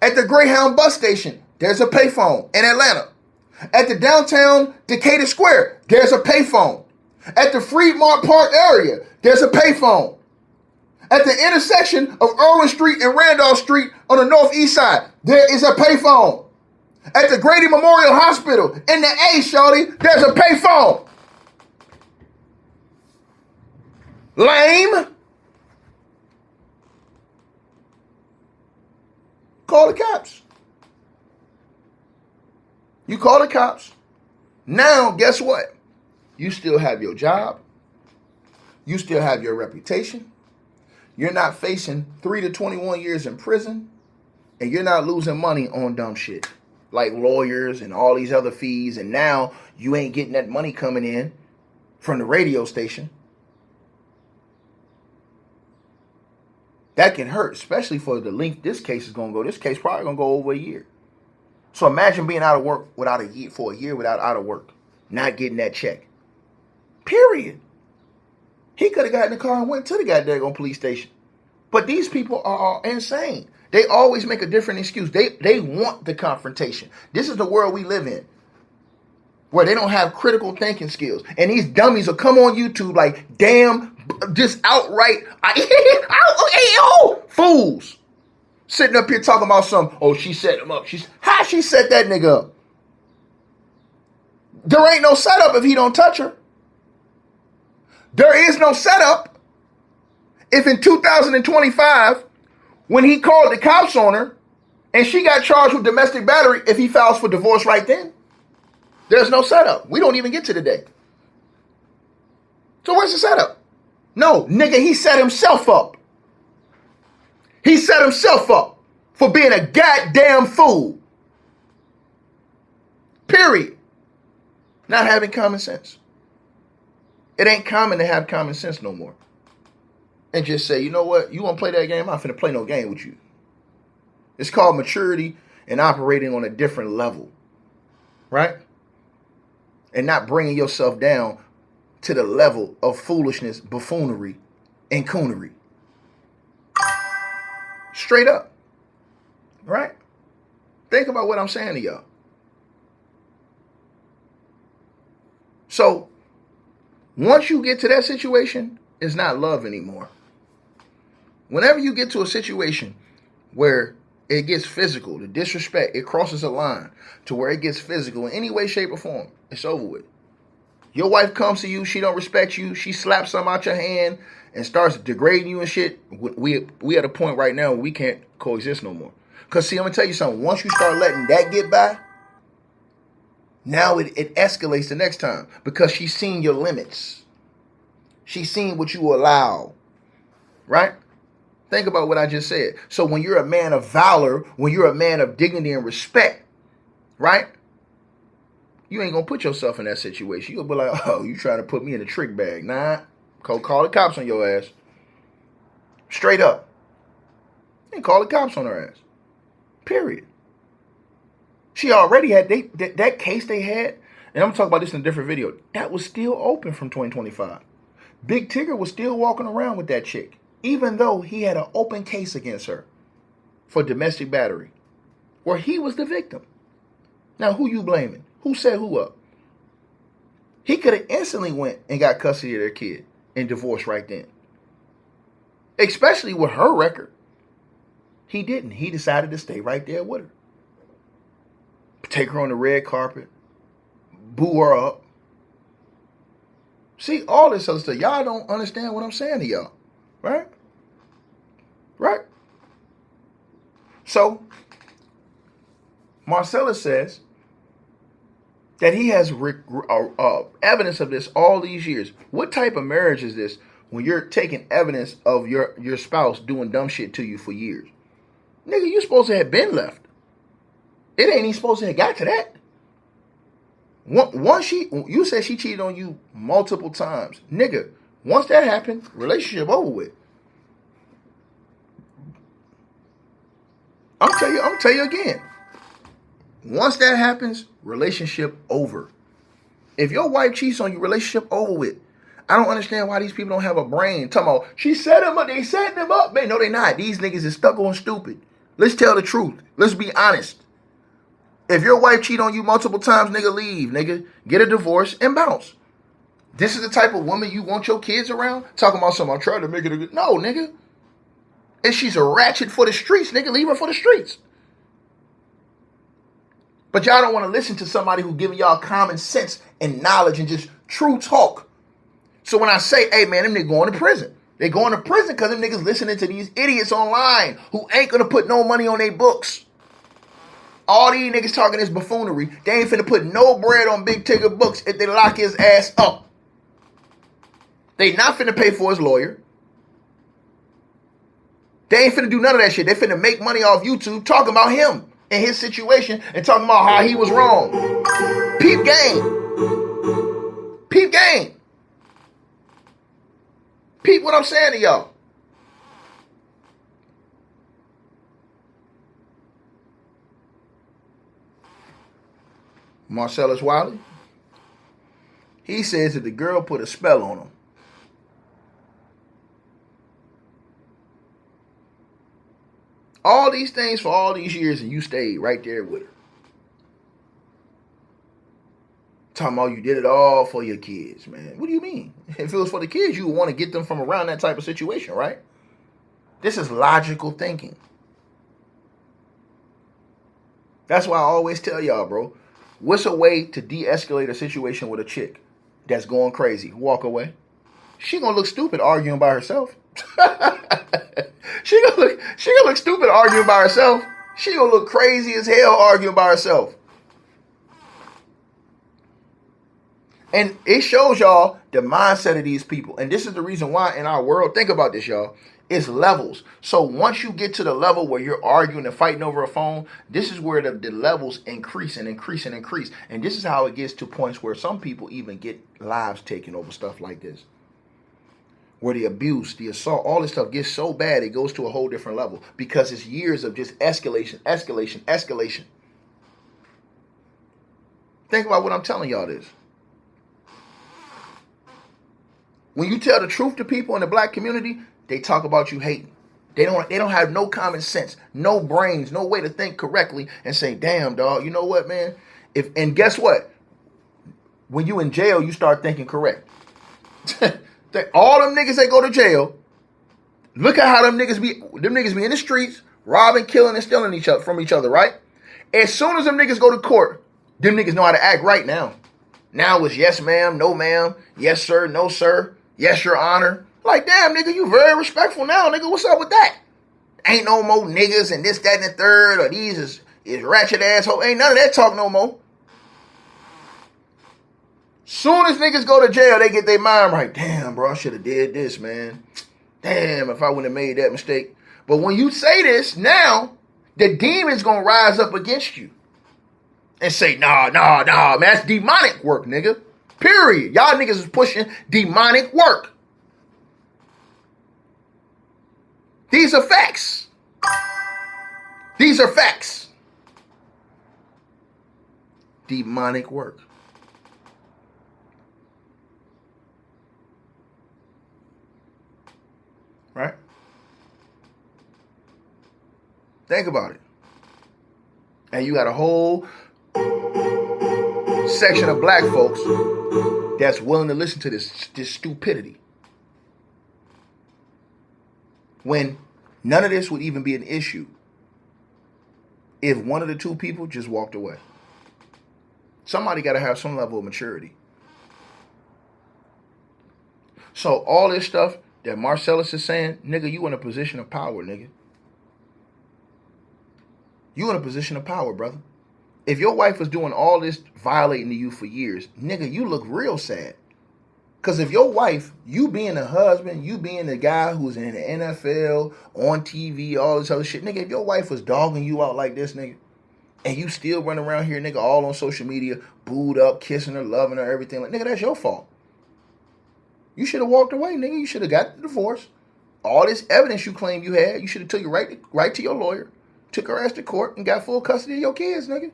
At the Greyhound Bus Station, there's a payphone in Atlanta. At the downtown Decatur Square, there's a payphone. At the Fremont Park area, there's a payphone. At the intersection of Irwin Street and Randolph Street on the northeast side, there is a payphone. At the Grady Memorial Hospital in the A, shawty, there's a payphone. Lame. Call the cops. You call the cops. Now, guess what? You still have your job. You still have your reputation. You're not facing 3 to 21 years in prison. And you're not losing money on dumb shit like lawyers and all these other fees. And now you ain't getting that money coming in from the radio station. That can hurt, especially for the length this case is going to go. This case probably going to go over a year. So imagine being out of work for a year without out of work, not getting that check. Period. He could have gotten in the car and went to the goddamn police station. But these people are insane. They always make a different excuse. They want the confrontation. This is the world we live in, where they don't have critical thinking skills. And these dummies will come on YouTube like, damn, Just outright, fools. Sitting up here talking about she set him up. How she set that nigga up? There ain't no setup if he don't touch her. There is no setup if in 2025, when he called the cops on her and she got charged with domestic battery, if he files for divorce right then. There's no setup. We don't even get to the day. So where's the setup? No, nigga, he set himself up. He set himself up for being a goddamn fool. Period. Not having common sense. It ain't common to have common sense no more. And just say, you know what? You want to play that game? I'm not finna play no game with you. It's called maturity and operating on a different level. Right? And not bringing yourself down to the level of foolishness, buffoonery, and coonery. Straight up. Right? Think about what I'm saying to y'all. So, once you get to that situation, it's not love anymore. Whenever you get to a situation where it gets physical, the disrespect, it crosses a line to where it gets physical in any way, shape, or form, it's over with. Your wife comes to you, she don't respect you, she slaps something out your hand and starts degrading you and shit. We at a point right now where we can't coexist no more. Because see, I'm going to tell you something. Once you start letting that get by, now it escalates the next time. Because she's seen your limits. She's seen what you allow. Right? Think about what I just said. So when you're a man of valor, when you're a man of dignity and respect, right? You ain't going to put yourself in that situation. You'll be like, oh, you trying to put me in a trick bag. Nah, call the cops on your ass. Straight up. And call the cops on her ass. Period. She already had, that case they had, and I'm going to talk about this in a different video, that was still open from 2025. Big Tigger was still walking around with that chick, even though he had an open case against her for domestic battery, where he was the victim. Now, who you blaming? Who set who up? He could have instantly went and got custody of their kid and divorced right then. Especially with her record. He didn't. He decided to stay right there with her. Take her on the red carpet. Boo her up. See, all this other stuff. Y'all don't understand what I'm saying to y'all. Right? Right? So, Marcellus says that he has evidence of this all these years. What type of marriage is this when you're taking evidence of your spouse doing dumb shit to you for years? Nigga, you supposed to have been left. It ain't even supposed to have got to that. Once you said she cheated on you multiple times. Nigga, once that happened, relationship over with. I'm tell you again. Once that happens, relationship over. If your wife cheats on you, relationship over with. I don't understand why these people don't have a brain. Talking about, she set him up, they setting him up. Man, no, they not. These niggas is stuck on stupid. Let's tell the truth. Let's be honest. If your wife cheat on you multiple times, nigga, leave, nigga. Get a divorce and bounce. This is the type of woman you want your kids around? Talking about something, I'm trying to make it a good... No, nigga. If she's a ratchet for the streets, nigga, leave her for the streets. But y'all don't want to listen to somebody who giving y'all common sense and knowledge and just true talk. So when I say, hey, man, them niggas going to prison. They going to prison because them niggas listening to these idiots online who ain't going to put no money on their books. All these niggas talking this buffoonery. They ain't finna put no bread on Big Tigger books if they lock his ass up. They not finna pay for his lawyer. They ain't finna do none of that shit. They finna make money off YouTube talking about him and his situation and talking about how he was wrong. Peep game. Peep game. Peep what I'm saying to y'all. Marcellus Wiley, he says that the girl put a spell on him. All these things for all these years and you stayed right there with her. Talking about you did it all for your kids, man. What do you mean? If it was for the kids, you would want to get them from around that type of situation, right? This is logical thinking. That's why I always tell y'all, bro, what's a way to de-escalate a situation with a chick that's going crazy? Walk away. She gonna look stupid arguing by herself. she gonna look stupid arguing by herself. She gonna look crazy as hell arguing by herself. And it shows y'all the mindset of these people. And this is the reason why in our world, think about this, y'all, it's levels. So once you get to the level where you're arguing and fighting over a phone, this is where the levels increase and increase and increase. And this is how it gets to points where some people even get lives taken over stuff like this. Where the abuse, the assault, all this stuff gets so bad, it goes to a whole different level. Because it's years of just escalation, escalation, escalation. Think about what I'm telling y'all this. When you tell the truth to people in the black community, they talk about you hating. They don't have no common sense, no brains, no way to think correctly and say, damn, dog, you know what, man? And guess what? When you in jail, you start thinking correct. All them niggas that go to jail, look at how them niggas be in the streets, robbing, killing, and stealing from each other, right? As soon as them niggas go to court, them niggas know how to act right now. Now it's yes, ma'am, no, ma'am, yes, sir, no, sir, yes, your honor. Like, damn, nigga, you very respectful now, nigga. What's up with that? Ain't no more niggas and this, that, and the third, or these is ratchet asshole. Ain't none of that talk no more. Soon as niggas go to jail, they get their mind right. Damn, bro, I should have did this, man. Damn, if I wouldn't have made that mistake. But when you say this, now, the demon's gonna rise up against you. And say, nah, man, that's demonic work, nigga. Period. Y'all niggas is pushing demonic work. These are facts. These are facts. Demonic work. Right? Think about it. And you got a whole section of black folks that's willing to listen to this stupidity. When none of this would even be an issue if one of the two people just walked away. Somebody got to have some level of maturity. So all this stuff that Marcellus is saying, nigga, you in a position of power, nigga. You in a position of power, brother. If your wife was doing all this violating you for years, nigga, you look real sad. Because if your wife, you being a husband, you being the guy who's in the NFL, on TV, all this other shit, nigga, if your wife was dogging you out like this, nigga, and you still running around here, nigga, all on social media, booed up, kissing her, loving her, everything, like, nigga, that's your fault. You should have walked away, nigga. You should have got the divorce. All this evidence you claim you had, you should have took it right to your lawyer, took her ass to court, and got full custody of your kids, nigga.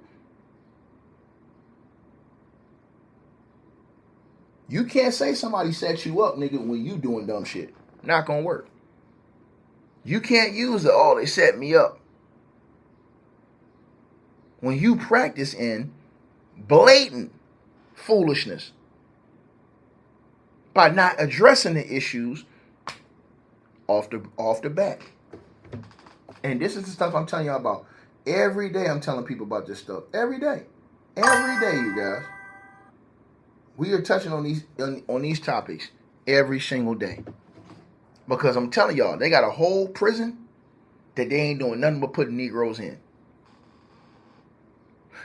You can't say somebody set you up, nigga, when you doing dumb shit. Not gonna work. You can't use they set me up. When you practice in blatant foolishness by not addressing the issues off the bat. And this is the stuff I'm telling y'all about. Every day I'm telling people about this stuff. Every day. Every day, you guys. We are touching on these topics every single day. Because I'm telling y'all, they got a whole prison that they ain't doing nothing but putting Negroes in.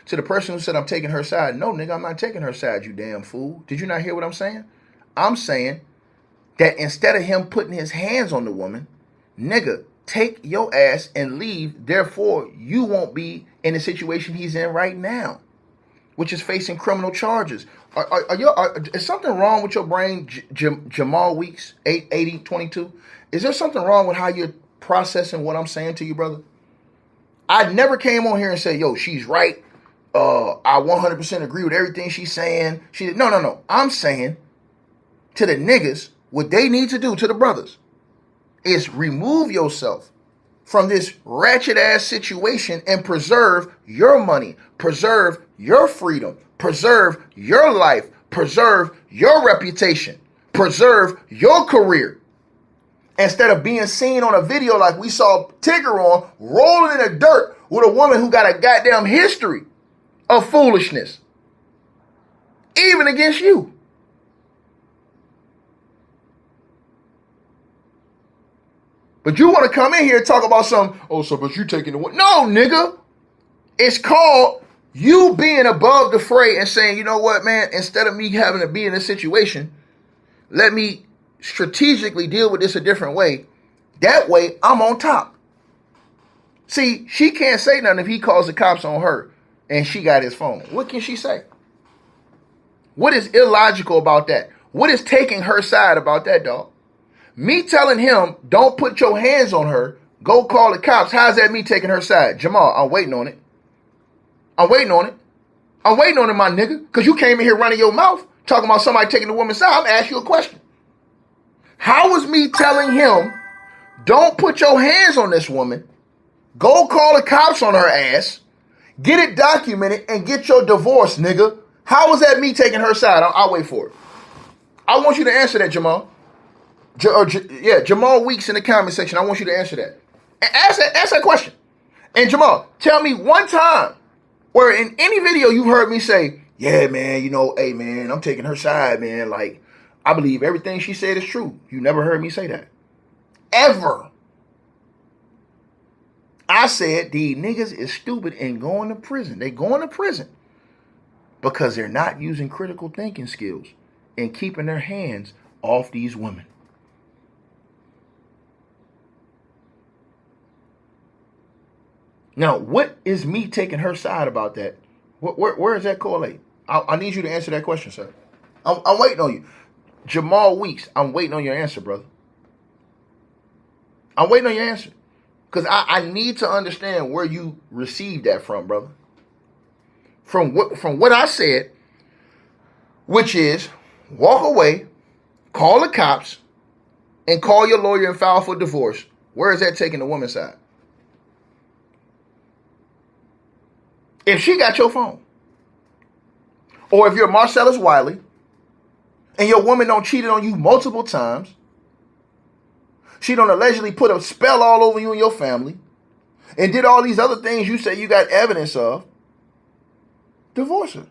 To the person who said I'm taking her side, no, nigga, I'm not taking her side, you damn fool. Did you not hear what I'm saying? I'm saying that instead of him putting his hands on the woman, nigga, take your ass and leave. Therefore, you won't be in the situation he's in right now, which is facing criminal charges. Is something wrong with your brain, Jamal Weeks, 88022? Is there something wrong with how you're processing what I'm saying to you, brother? I never came on here and said, yo, she's right. I 100% agree with everything she's saying. No. I'm saying to the niggas, what they need to do to the brothers is remove yourself from this ratchet ass situation and preserve your money, preserve your freedom, preserve your life, preserve your reputation, preserve your career. Instead of being seen on a video like we saw Tigger on, rolling in the dirt with a woman who got a goddamn history of foolishness, even against you. But you want to come in here and talk about some, but you taking the one. No, nigga. It's called you being above the fray and saying, you know what, man, instead of me having to be in this situation, let me strategically deal with this a different way. That way, I'm on top. See, she can't say nothing if he calls the cops on her and she got his phone. What can she say? What is illogical about that? What is taking her side about that, dog? Me telling him, don't put your hands on her, go call the cops. How's that me taking her side? Jamal, I'm waiting on it. I'm waiting on it. I'm waiting on it, my nigga. Because you came in here running your mouth, talking about somebody taking the woman's side. I'm asking you a question. How was me telling him, don't put your hands on this woman, go call the cops on her ass, get it documented, and get your divorce, nigga? How was that me taking her side? I'll wait for it. I want you to answer that, Jamal. Jamal Weeks in the comment section. I want you to answer that. Ask that question. And Jamal, tell me one time where in any video you've heard me say, yeah, man, hey, man, I'm taking her side, man. Like, I believe everything she said is true. You never heard me say that. Ever. I said these niggas is stupid and going to prison. They going to prison because they're not using critical thinking skills and keeping their hands off these women. Now, what is me taking her side about that? Where is that correlate? I need you to answer that question, sir. I'm waiting on you. Jamal Weeks, I'm waiting on your answer, brother. I'm waiting on your answer. Because I need to understand where you received that from, brother. From what I said, which is walk away, call the cops, and call your lawyer and file for divorce. Where is that taking the woman's side? If she got your phone, or if you're Marcellus Wiley, and your woman don't cheated on you multiple times, she don't allegedly put a spell all over you and your family, and did all these other things you say you got evidence of, divorce her.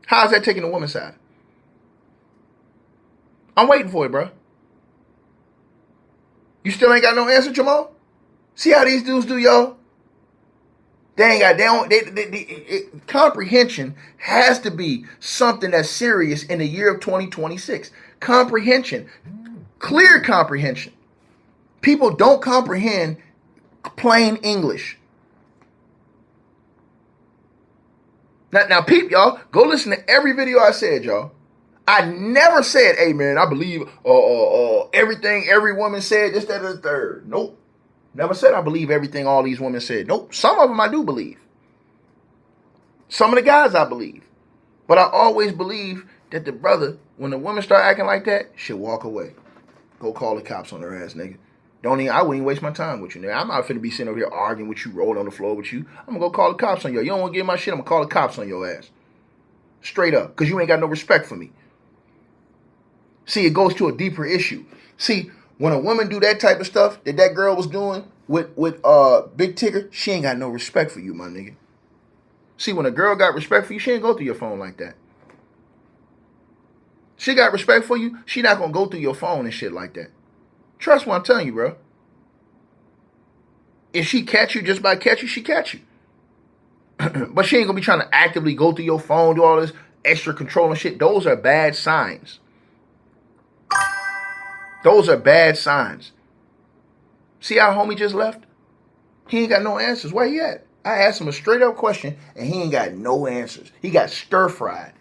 How's that taking the woman's side? I'm waiting for it, bro. You still ain't got no answer, Jamal? See how these dudes do, y'all? Comprehension has to be something that's serious in the year of 2026. Comprehension, clear comprehension. People don't comprehend plain English. Now, peep, y'all. Go listen to every video I said, y'all. I never said, hey, man, I believe everything every woman said, this, that, or the third. Nope. Never said I believe everything all these women said. Nope. Some of them I do believe. Some of the guys I believe. But I always believe that the brother, when the women start acting like that, should walk away. Go call the cops on their ass, nigga. I wouldn't even waste my time with you, nigga. I'm not finna be sitting over here arguing with you, rolling on the floor with you. I'm gonna go call the cops on you. You don't want to get my shit, I'm gonna call the cops on your ass. Straight up. Because you ain't got no respect for me. See, it goes to a deeper issue. See, when a woman do that type of stuff that girl was doing with Big Tigger, she ain't got no respect for you, my nigga. See, when a girl got respect for you, she ain't go through your phone like that. She got respect for you, she not gonna go through your phone and shit like that. Trust what I'm telling you, bro. If she catch you just by catch you, she catch you. But she ain't gonna be trying to actively go through your phone, do all this extra control and shit. Those are bad signs. Those are bad signs. See how homie just left? He ain't got no answers. Where he at? I asked him a straight up question and he ain't got no answers. He got stir fried.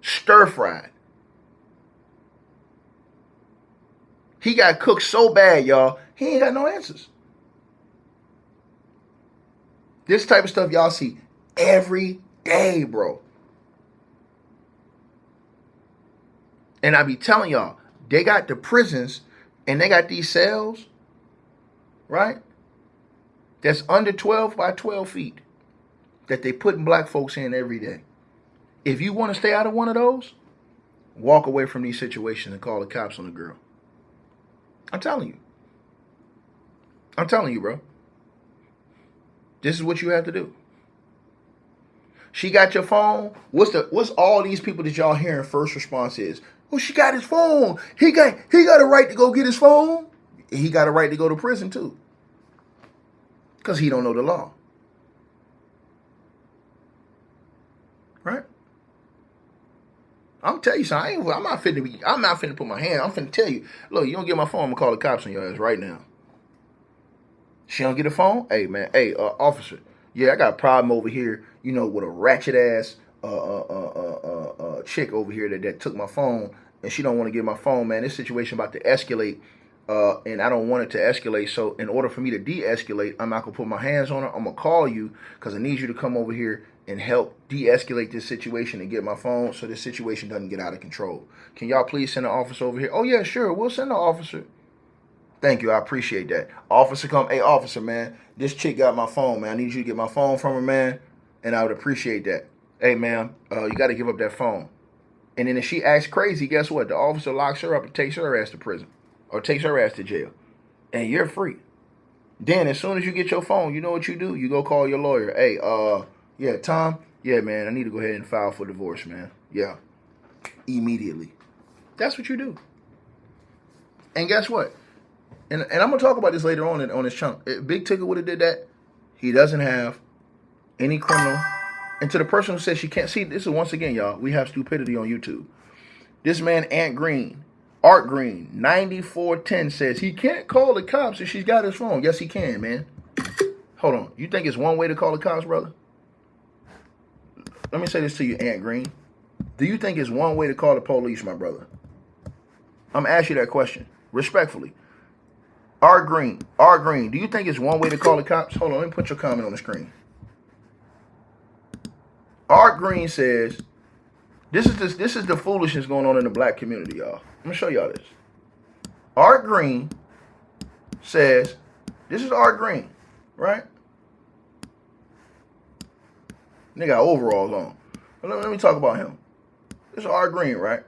Stir fried. He got cooked so bad, y'all, he ain't got no answers. This type of stuff y'all see every day, bro. And I be telling y'all, they got the prisons and they got these cells, right? That's under 12 by 12 feet. that they putting black folks in every day. If you want to stay out of one of those, walk away from these situations and call the cops on the girl. I'm telling you. I'm telling you, bro. This is what you have to do. She got your phone. What's all these people that y'all hearing first response is? Oh, she got his phone. He got a right to go get his phone. He got a right to go to prison too. Because he don't know the law. Right? I'm telling you something. I'm not finna put my hand. I'm finna tell you. Look, you don't get my phone, I'm gonna call the cops on your ass right now. She don't get a phone? Hey man, hey, officer. Yeah, I got a problem over here, you know, with a ratchet ass chick over here that took my phone, and she don't want to get my phone, man. This situation about to escalate, and I don't want it to escalate. So in order for me to de-escalate, I'm not gonna put my hands on her. I'm gonna call you because I need you to come over here and help de-escalate this situation and get my phone so this situation doesn't get out of control. Can y'all please send an officer over here? Oh yeah, sure, we'll send an officer. Thank you, I appreciate that. Officer come, hey officer, man, this chick got my phone, man. I need you to get my phone from her, man, and I would appreciate that. Hey, ma'am, you got to give up that phone. And then if she acts crazy, guess what? The officer locks her up and takes her ass to prison or takes her ass to jail, and you're free. Then as soon as you get your phone, you know what you do? You go call your lawyer. Hey, yeah, Tom, yeah, man, I need to go ahead and file for divorce, man. Yeah, immediately. That's what you do. And guess what? And I'm going to talk about this later on this chunk. Big Ticket would have did that. He doesn't have any criminal. And to the person who says she can't see, this is once again, y'all, we have stupidity on YouTube. This man, Art Green, 9410 says he can't call the cops if she's got his phone. Yes, he can, man. Hold on. You think it's one way to call the cops, brother? Let me say this to you, Ant Green. Do you think it's one way to call the police, my brother? I'm asking you that question, respectfully. Art Green, do you think it's one way to call the cops? Hold on, let me put your comment on the screen. Art Green says, this is the foolishness going on in the black community, y'all. I'm going to show y'all this. Art Green says, this is Art Green, right? Nigga got overalls on. Let me talk about him. This is Art Green, right?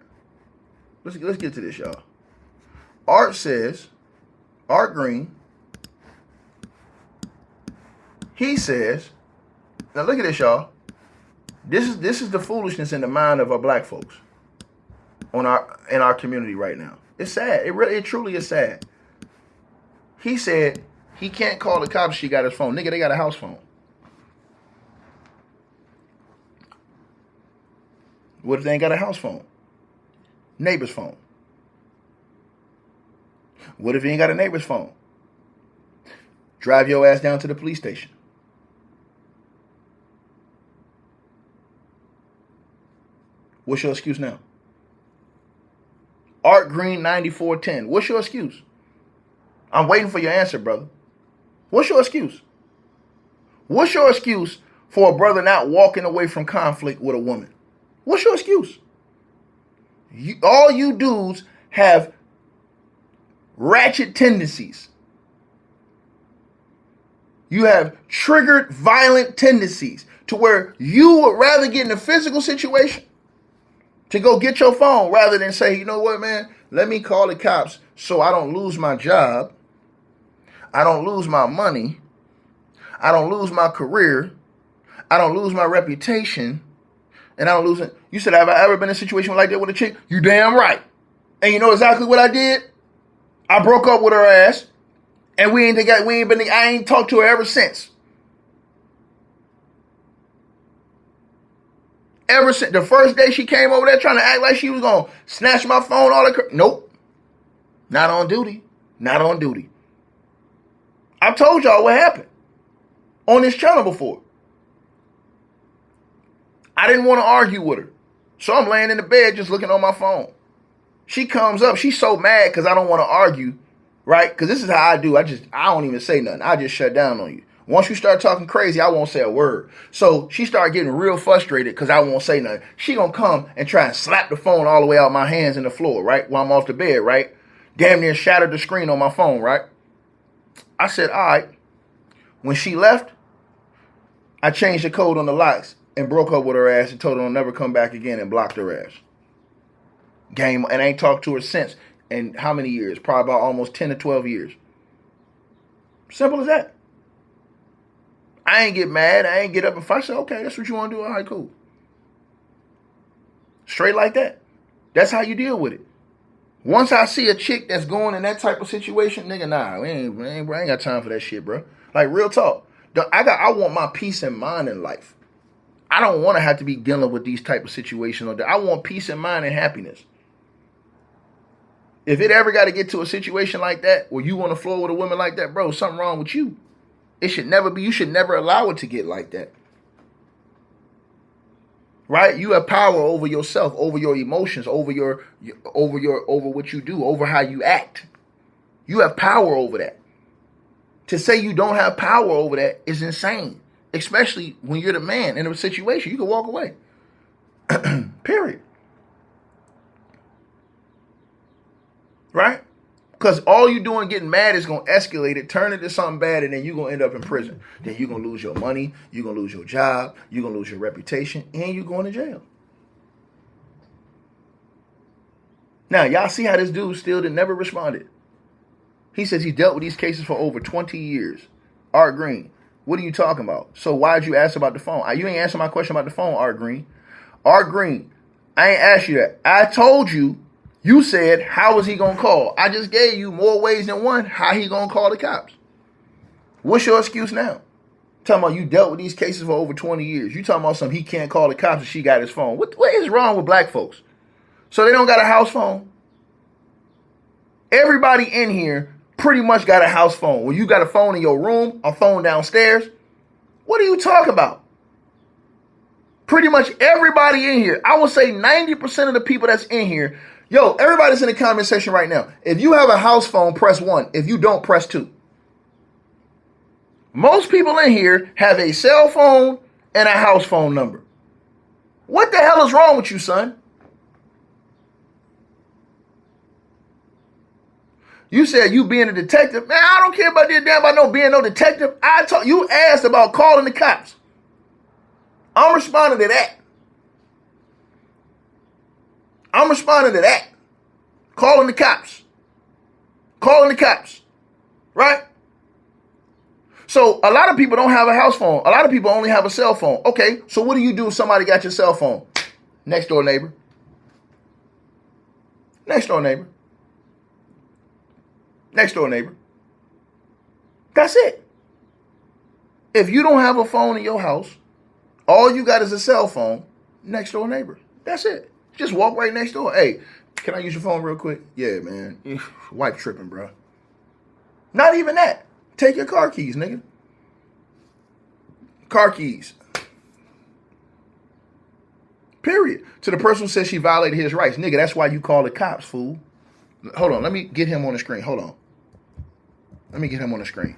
Let's get to this, y'all. Art Green, he says, now look at this, y'all. This is the foolishness in the mind of our black folks in our community right now. It's sad. It truly is sad. He said he can't call the cops. She got his phone. Nigga, they got a house phone. What if they ain't got a house phone? Neighbor's phone. What if you ain't got a neighbor's phone? Drive your ass down to the police station. What's your excuse now? Art Green 9410. What's your excuse? I'm waiting for your answer, brother. What's your excuse? What's your excuse for a brother not walking away from conflict with a woman? What's your excuse? All you dudes have ratchet tendencies. You have triggered violent tendencies to where you would rather get in a physical situation to go get your phone rather than say, you know what, man, let me call the cops so I don't lose my job, I don't lose my money, I don't lose my career, I don't lose my reputation, and I don't lose it. You said, have I ever been in a situation like that with a chick? You damn right. And you know exactly what I did? I broke up with her ass, and I ain't talked to her ever since. Ever since the first day she came over there trying to act like she was gonna snatch my phone, nope. Not on duty. Not on duty. I've told y'all what happened on this channel before. I didn't want to argue with her. So I'm laying in the bed just looking on my phone. She comes up. She's so mad because I don't want to argue, right? Because this is how I do. I don't even say nothing. I just shut down on you. Once you start talking crazy, I won't say a word. So she started getting real frustrated because I won't say nothing. She gonna come and try and slap the phone all the way out my hands in the floor, right? While I'm off the bed, right? Damn near shattered the screen on my phone, right? I said, all right. When she left, I changed the code on the locks and broke up with her ass and told her I'll never come back again and blocked her ass. Game, and I ain't talked to her since. And how many years? Probably about almost 10 to 12 years. Simple as that. I ain't get mad. I ain't get up and fight. I said, okay, that's what you want to do. All right, cool. Straight like that. That's how you deal with it. Once I see a chick that's going in that type of situation, nigga, nah, I ain't got time for that shit, bro. Like, real talk. I want my peace and mind in life. I don't want to have to be dealing with these type of situations. I want peace and mind and happiness. If it ever got to get to a situation like that where you want to flow with a woman like that, bro, something wrong with you. It should never be. You should never allow it to get like that. Right? You have power over yourself, over your emotions, over what you do, over how you act. You have power over that. To say you don't have power over that is insane. Especially when you're the man in a situation. You can walk away. Period. Right? Because all you doing getting mad is going to escalate it, turn it to something bad, and then you're going to end up in prison. Then you're going to lose your money, you're going to lose your job, you're going to lose your reputation, and you're going to jail. Now, y'all see how this dude still never responded. He says he dealt with these cases for over 20 years. Art Green, what are you talking about? So why'd you ask about the phone? You ain't answer my question about the phone, Art Green. Art Green, I ain't asked you that. I told you. You said, how is he going to call? I just gave you more ways than one how he going to call the cops. What's your excuse now? Talking about you dealt with these cases for over 20 years. You talking about something he can't call the cops if she got his phone. What is wrong with black folks? So they don't got a house phone? Everybody in here pretty much got a house phone. When you got a phone in your room, a phone downstairs, what are you talking about? Pretty much everybody in here, I would say 90% of the people that's in here. Yo, everybody's in the comment section right now. If you have a house phone, press 1. If you don't, press 2. Most people in here have a cell phone and a house phone number. What the hell is wrong with you, son? You said you being a detective. Man, I don't care about this damn about being no detective. You asked about calling the cops. I'm responding to that. I'm responding to that. Calling the cops. Calling the cops. Right? So a lot of people don't have a house phone. A lot of people only have a cell phone. Okay, so what do you do if somebody got your cell phone? Next door neighbor. Next door neighbor. Next door neighbor. That's it. If you don't have a phone in your house, all you got is a cell phone, next door neighbor. That's it. Just walk right next door. Hey, can I use your phone real quick? Yeah, man. Wife tripping, bro. Not even that. Take your car keys, nigga. Car keys. Period. To the person who says she violated his rights. Nigga, that's why you call the cops, fool. Hold on. Let me get him on the screen. Hold on. Let me get him on the screen.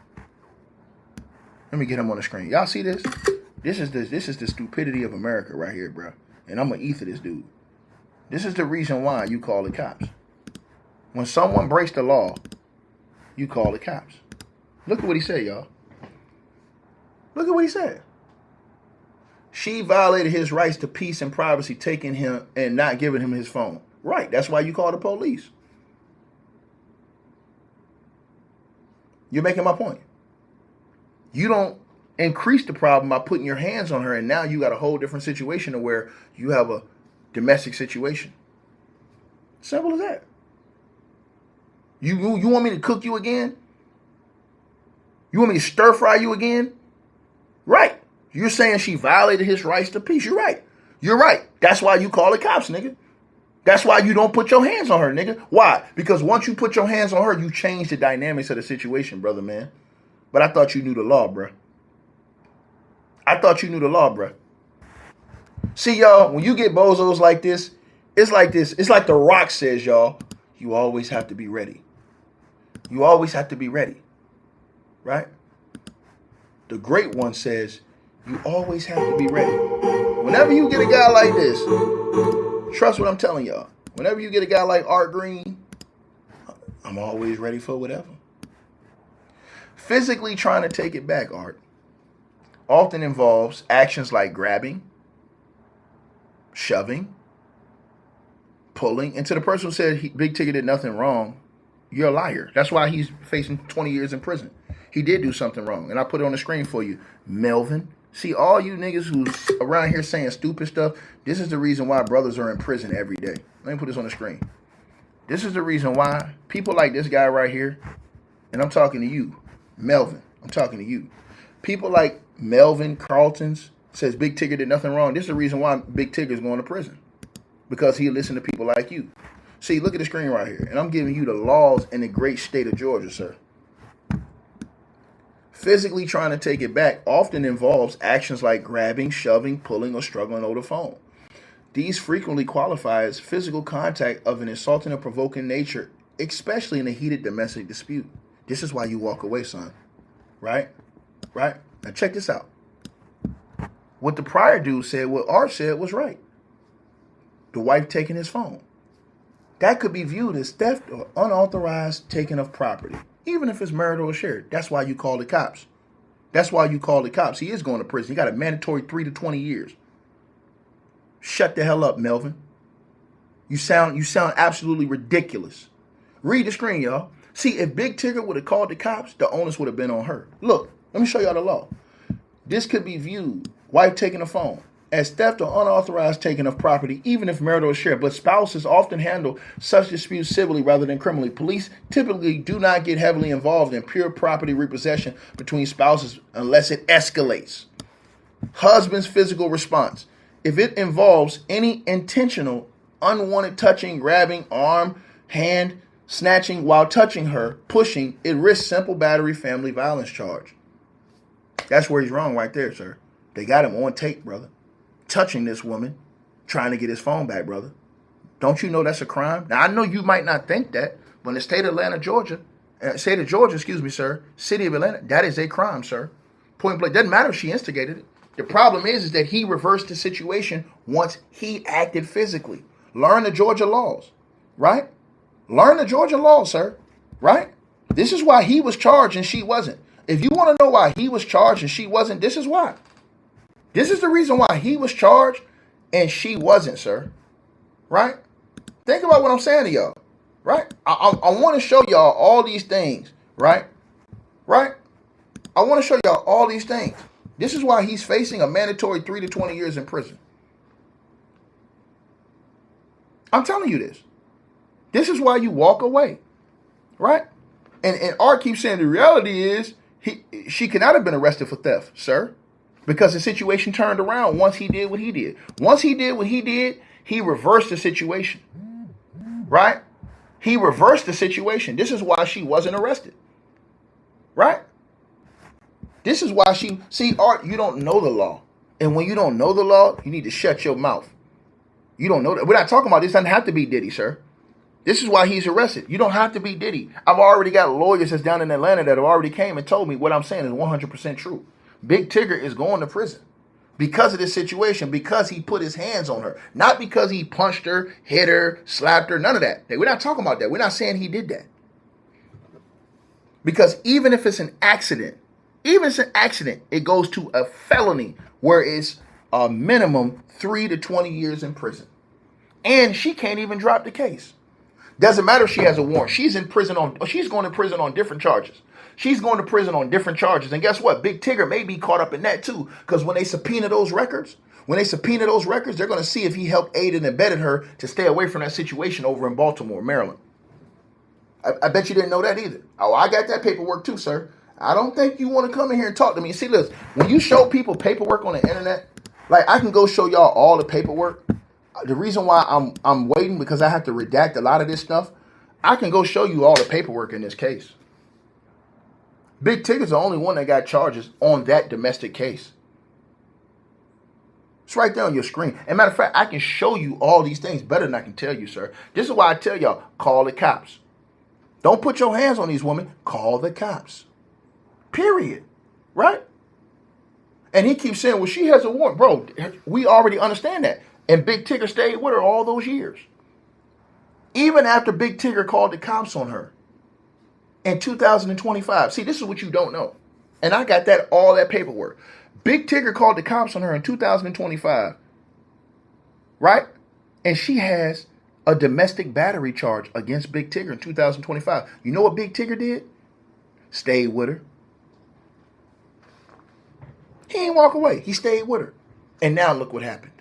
Let me get him on the screen. Y'all see this? This is the stupidity of America right here, bro. And I'm going to ether this dude. This is the reason why you call the cops. When someone breaks the law, you call the cops. Look at what he said, y'all. Look at what he said. She violated his rights to peace and privacy, taking him and not giving him his phone. Right. That's why you call the police. You're making my point. You don't increase the problem by putting your hands on her, and now you got a whole different situation to where you have a domestic situation. Simple as that. You want me to cook you again? You want me to stir fry you again? Right. You're saying she violated his rights to peace. You're right. You're right. That's why you call the cops, nigga. That's why you don't put your hands on her, nigga. Why? Because once you put your hands on her, you change the dynamics of the situation, brother, man. But I thought you knew the law, bruh. I thought you knew the law, bruh. See, y'all, when you get bozos like this, it's like this. It's like The Rock says, y'all, you always have to be ready. You always have to be ready. Right? The great one says, you always have to be ready. Whenever you get a guy like this, trust what I'm telling y'all. Whenever you get a guy like Art Green, I'm always ready for whatever. Physically trying to take it back, Art. often involves actions like grabbing, shoving, pulling. And to the person who said Big Tigger did nothing wrong, you're a liar. That's why he's facing 20 years in prison. He did do something wrong. And I put it on the screen for you. Melvin. See, all you niggas who's around here saying stupid stuff, this is the reason why brothers are in prison every day. Let me put this on the screen. This is the reason why people like this guy right here, and I'm talking to you, Melvin. I'm talking to you. People like Melvin Carlton's says Big Tigger did nothing wrong. This is the reason why Big Tigger's going to prison. Because he listened to people like you. See, look at the screen right here. And I'm giving you the laws in the great state of Georgia, sir. Physically trying to take it back often involves actions like grabbing, shoving, pulling, or struggling over the phone. These frequently qualify as physical contact of an insulting or provoking nature, especially in a heated domestic dispute. This is why you walk away, son. Right? Right? Now check this out. What the prior dude said, what Art said was right. The wife taking his phone. That could be viewed as theft or unauthorized taking of property, even if it's marital or shared. That's why you call the cops. That's why you call the cops. He is going to prison. He got a mandatory 3 to 20 years. Shut the hell up, Melvin. You sound absolutely ridiculous. Read the screen, y'all. See, if Big Tigger would have called the cops, the onus would have been on her. Look, let me show y'all the law. This could be viewed, wife taking a phone, as theft or unauthorized taking of property, even if marital or shared. But spouses often handle such disputes civilly rather than criminally. Police typically do not get heavily involved in pure property repossession between spouses unless it escalates. Husband's physical response. If it involves any intentional, unwanted touching, grabbing, arm, hand, snatching while touching her, pushing, it risks simple battery family violence charge. That's where he's wrong right there, sir. They got him on tape, brother. Touching this woman, trying to get his phone back, brother. Don't you know that's a crime? Now, I know you might not think that, but in the state of Georgia, sir, city of Atlanta, that is a crime, sir. Point blank. Doesn't matter if she instigated it. The problem is that he reversed the situation once he acted physically. Learn the Georgia laws, right? Learn the Georgia laws, sir, right? This is why he was charged and she wasn't. If you want to know why he was charged and she wasn't, this is why. This is the reason why he was charged and she wasn't, sir. Right? Think about what I'm saying to y'all. Right? I want to show y'all all these things. Right? Right? I want to show y'all all these things. This is why he's facing a mandatory 3 to 20 years in prison. I'm telling you this. This is why you walk away. Right? And Art keeps saying the reality is she could not have been arrested for theft, sir. Because the situation turned around once he did what he did. Once he did what he did, he reversed the situation. Right? He reversed the situation. This is why she wasn't arrested. Right? This is why see, Art, you don't know the law. And when you don't know the law, you need to shut your mouth. You don't know that. We're not talking about this. It doesn't have to be Diddy, sir. This is why he's arrested. You don't have to be Diddy. I've already got lawyers that's down in Atlanta that have already came and told me what I'm saying is 100% true. Big Tigger is going to prison because of this situation, because he put his hands on her. Not because he punched her, hit her, slapped her, none of that. We're not talking about that. We're not saying he did that. Because even if it's an accident, it goes to a felony where it's a minimum 3 to 20 years in prison. And she can't even drop the case. Doesn't matter if she has a warrant. She's going to prison on different charges. She's going to prison on different charges. And guess what? Big Tigger may be caught up in that too. Because when they subpoena those records, they're going to see if he helped aid and abetted her to stay away from that situation over in Baltimore, Maryland. I bet you didn't know that either. Oh, I got that paperwork too, sir. I don't think you want to come in here and talk to me. See, listen, when you show people paperwork on the internet, like I can go show y'all all the paperwork. The reason why I'm waiting because I have to redact a lot of this stuff. I can go show you all the paperwork in this case. Big Tigger's the only one that got charges on that domestic case. It's right there on your screen. As a matter of fact, I can show you all these things better than I can tell you, sir. This is why I tell y'all, call the cops. Don't put your hands on these women. Call the cops. Period. Right? And he keeps saying, well, she has a warrant. Bro, we already understand that. And Big Tigger stayed with her all those years. Even after Big Tigger called the cops on her in 2025. See, this is what you don't know. And I got all that paperwork. Big Tigger called the cops on her in 2025. Right? And she has a domestic battery charge against Big Tigger in 2025. You know what Big Tigger did? Stayed with her. He ain't walk away. He stayed with her. And now look what happened.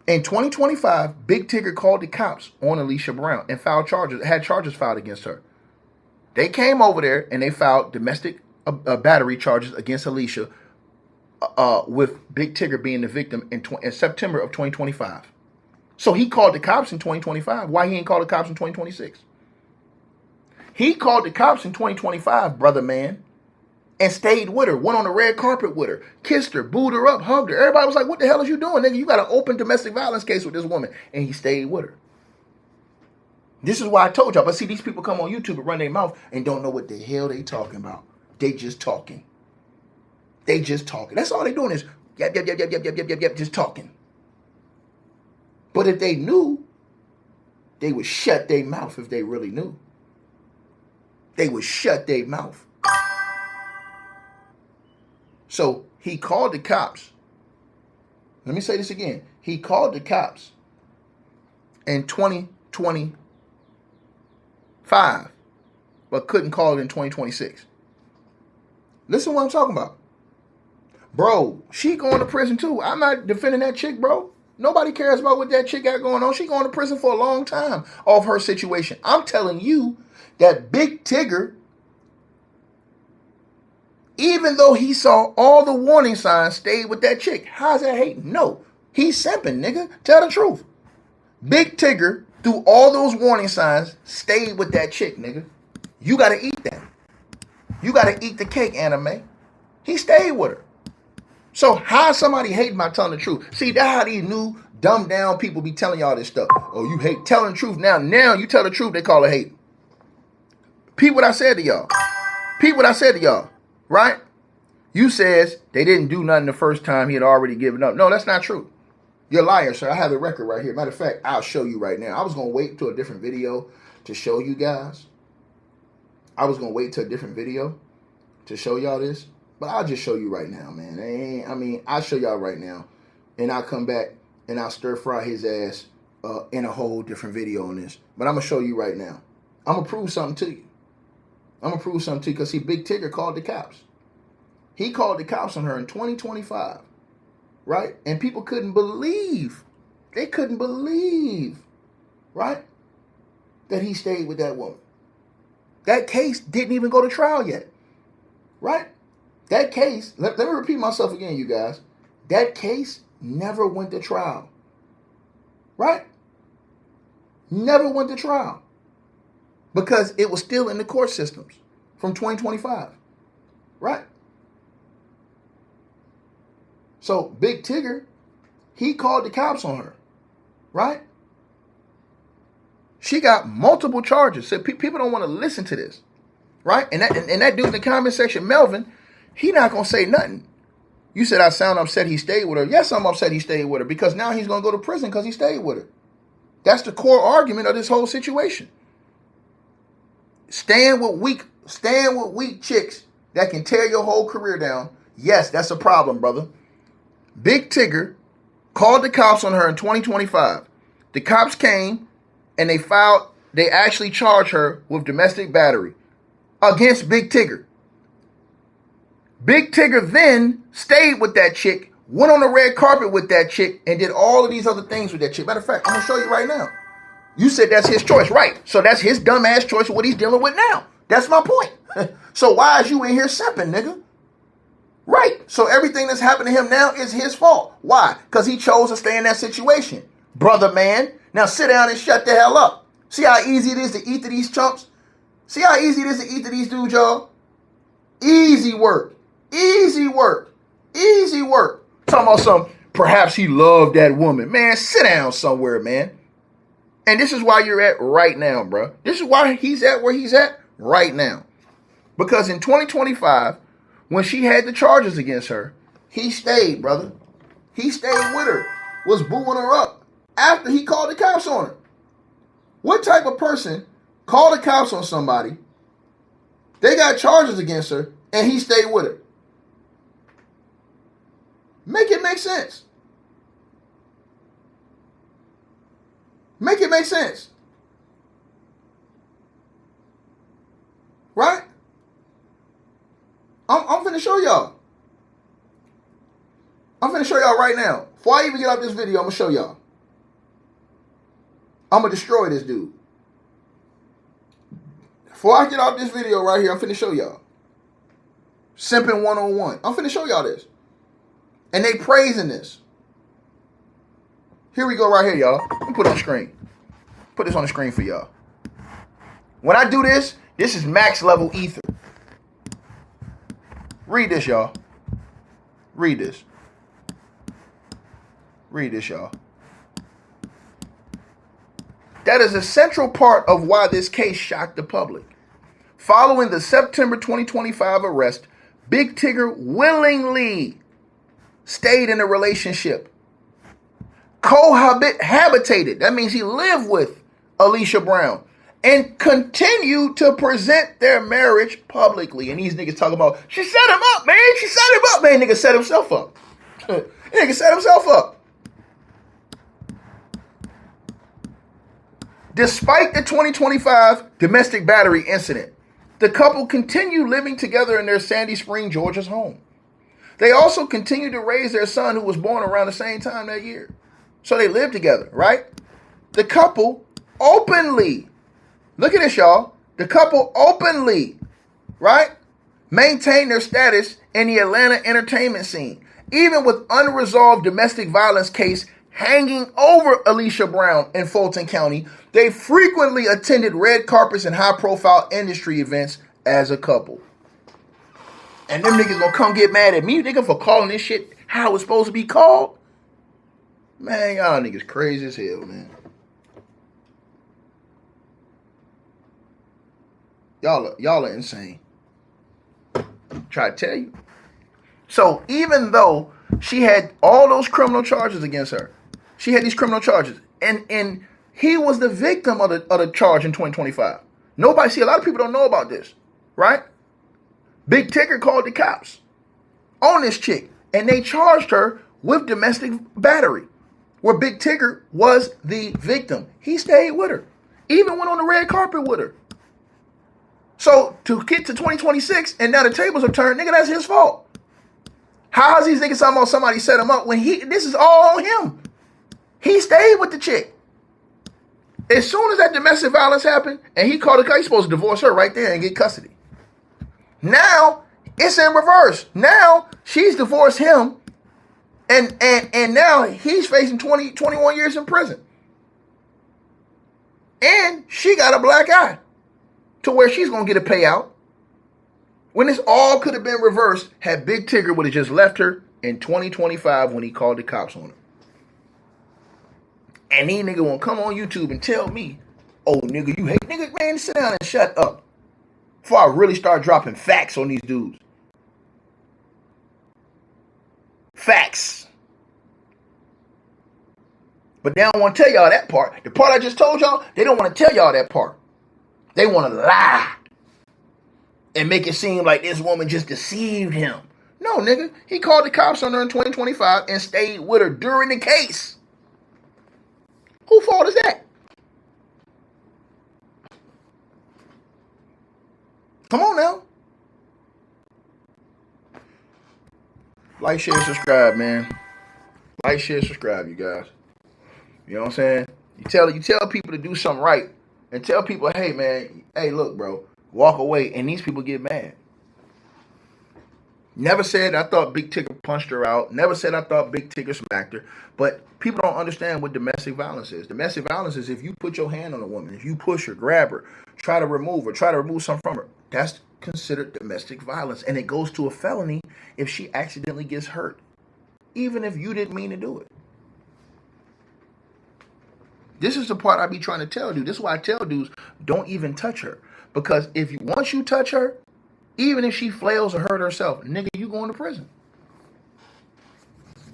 In 2025, Big Tigger called the cops on Alicia Brown and had charges filed against her. They came over there and they filed domestic battery charges against Alicia, with Big Tigger being the victim in September of 2025. So he called the cops in 2025. Why he ain't called the cops in 2026? He called the cops in 2025, brother man, and stayed with her, went on the red carpet with her, kissed her, booed her up, hugged her. Everybody was like, what the hell is you doing, nigga? You got an open domestic violence case with this woman. And he stayed with her. This is why I told y'all. But see, these people come on YouTube and run their mouth and don't know what the hell they talking about. They just talking. They just talking. That's all they doing is yep, just talking. But if they knew, they would shut their mouth if they really knew. They would shut their mouth. So he called the cops. Let me say this again. He called the cops in 2025, but couldn't call it in 2026. Listen to what I'm talking about. Bro, she going to prison too. I'm not defending that chick, bro. Nobody cares about what that chick got going on. She going to prison for a long time off her situation. I'm telling you that Big Tigger, even though he saw all the warning signs, stayed with that chick. How's that hating? No. He's simping, nigga. Tell the truth. Big Tigger, through all those warning signs, stayed with that chick, nigga. You got to eat that. You got to eat the cake, anime. He stayed with her. So how somebody hating by telling the truth? See, that's how these new dumbed down people be telling y'all this stuff. Oh, you hate telling the truth. Now you tell the truth, they call it hate. Peep what I said to y'all. Peep what I said to y'all. Right? You says they didn't do nothing the first time, he had already given up. No, that's not true. You're a liar, sir. I have the record right here. Matter of fact, I'll show you right now. I was going to wait to a different video to show you guys. I'll show y'all this. But I'll just show you right now, man. I'll show y'all right now. And I'll come back and I'll stir fry his ass in a whole different video on this. But I'm going to show you right now. I'm going to prove something to you. Because, see, Big Tigger called the cops. He called the cops on her in 2025. Right? And people couldn't believe. They couldn't believe. Right? That he stayed with that woman. That case didn't even go to trial yet. Right? That case, let me repeat myself again, you guys. That case never went to trial. Right? Never went to trial. Because it was still in the court systems from 2025. Right? So, Big Tigger, he called the cops on her. Right? She got multiple charges. So people don't want to listen to this. Right? And that dude in the comment section, Melvin, he not going to say nothing. You said I sound upset he stayed with her. Yes, I'm upset he stayed with her because now he's going to go to prison because he stayed with her. That's the core argument of this whole situation. Stand with weak chicks that can tear your whole career down. Yes, that's a problem, brother. Big Tigger called the cops on her in 2025. The cops came and they actually charged her with domestic battery against Big Tigger. Big Tigger then stayed with that chick, went on the red carpet with that chick, and did all of these other things with that chick. Matter of fact, I'm going to show you right now. You said that's his choice, right? So that's his dumbass choice of what he's dealing with now. That's my point. So why is you in here simping, nigga? Right. So everything that's happening to him now is his fault. Why? Because he chose to stay in that situation. Brother man, now sit down and shut the hell up. See how easy it is to eat to these chumps? See how easy it is to eat to these dudes, y'all? Easy work. Easy work. Easy work. Talking about some, perhaps he loved that woman. Man, sit down somewhere, man. And this is why you're at right now, bro. This is why he's at where he's at right now. Because in 2025, when she had the charges against her, he stayed, brother. He stayed with her, was booing her up after he called the cops on her. What type of person called the cops on somebody They got charges against her, and he stayed with her. Make it make sense. Make it make sense. Right? I'm finna show y'all. I'm finna show y'all right now. Before I even get out this video, I'm gonna show y'all. I'm gonna destroy this dude. Before I get out this video right here, I'm finna show y'all. Simping 101. I'm finna show y'all this. And they praising this. Here we go right here, y'all. Let me put it on the screen. Put this on the screen for y'all. When I do this, this is max level ether. Read this, y'all. Read this. Read this, y'all. That is a central part of why this case shocked the public. Following the September 2025 arrest, Big Tigger willingly stayed in a relationship. Cohabitated. That means he lived with Alicia Brown and continued to present their marriage publicly. And these niggas talking about, she set him up, man. She set him up, man. Nigga set himself up. Nigga set himself up. Despite the 2025 domestic battery incident, the couple continued living together in their Sandy Spring, Georgia's home. They also continued to raise their son, who was born around the same time that year. So they lived together, right? The couple openly, look at this, y'all. The couple openly, right, maintained their status in the Atlanta entertainment scene, even with unresolved domestic violence case hanging over Alicia Brown in Fulton County. They frequently attended red carpets and high-profile industry events as a couple. And them niggas gonna come get mad at me, nigga, for calling this shit how it's supposed to be called? Man, y'all niggas crazy as hell, man. Y'all are insane. Try to tell you. So even though she had all those criminal charges against her, she had these criminal charges, and he was the victim of the charge in 2025. Nobody, see, a lot of people don't know about this, right? Big Tigger called the cops on this chick, and they charged her with domestic battery, where Big Tigger was the victim. He stayed with her, even went on the red carpet with her. So to get to 2026, and now the tables are turned, nigga, that's his fault. How is these niggas talking about somebody set him up when this is all on him? He stayed with the chick. As soon as that domestic violence happened, and he called the cops, he's supposed to divorce her right there and get custody. Now it's in reverse. Now she's divorced him, and now he's facing 21 years in prison. And she got a black eye to where she's gonna get a payout. When this all could have been reversed had Big Tigger would have just left her in 2025 when he called the cops on her. And these niggas won't come on YouTube and tell me, oh, nigga, you hate niggas, man, sit down and shut up. Before I really start dropping facts on these dudes. Facts. But they don't want to tell y'all that part. The part I just told y'all, they don't want to tell y'all that part. They want to lie and make it seem like this woman just deceived him. No, nigga. He called the cops on her in 2025 and stayed with her during the case. Whose fault is that? Come on now. Like, share, subscribe, man. Like, share, subscribe, you guys. You know what I'm saying? You tell people to do something right, and tell people, hey, man, hey, look, bro, walk away, and these people get mad. Never said I thought Big Tigger punched her out. Never said I thought Big Tigger smacked her. But people don't understand what domestic violence is. Domestic violence is if you put your hand on a woman, if you push her, grab her, try to remove something from her. That's considered domestic violence. And it goes to a felony if she accidentally gets hurt, even if you didn't mean to do it. This is the part I be trying to tell dudes. This is why I tell dudes, don't even touch her. Because once you touch her, even if she flails or hurt herself, nigga, you going to prison.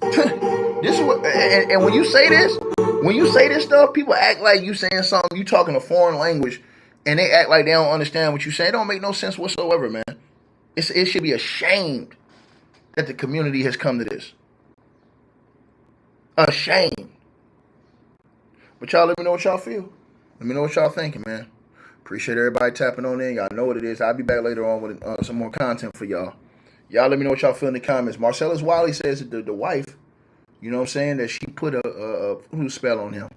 This is what, and when you say this stuff, people act like you saying something, you talking a foreign language, And they act like they don't understand what you say. It don't make no sense whatsoever, man. It should be ashamed that the community has come to this. Ashamed. But y'all let me know what y'all feel. Let me know what y'all thinking, man. Appreciate everybody tapping on in. Y'all know what it is. I'll be back later on with some more content for y'all. Y'all let me know what y'all feel in the comments. Marcellus Wiley says that the wife, you know what I'm saying, that she put a voodoo spell on him.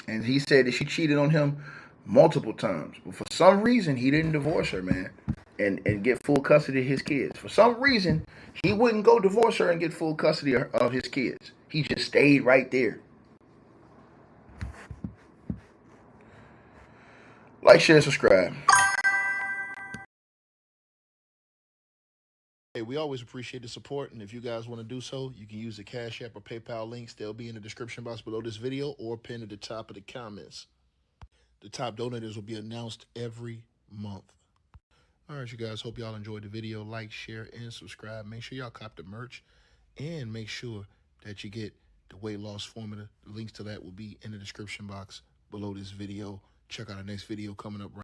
And he said that she cheated on him multiple times. But for some reason, he didn't divorce her, man, and get full custody of his kids. For some reason, he wouldn't go divorce her and get full custody of his kids. He just stayed right there. Like, share, subscribe. Hey, we always appreciate the support, and if you guys want to do so, you can use the Cash App or PayPal links. They'll be in the description box below this video or pinned at the top of the comments. The top donators will be announced every month. All right, you guys, hope y'all enjoyed the video. Like, share, and subscribe. Make sure y'all cop the merch, and make sure that you get the weight loss formula. The links to that will be in the description box below this video. Check out our next video coming up right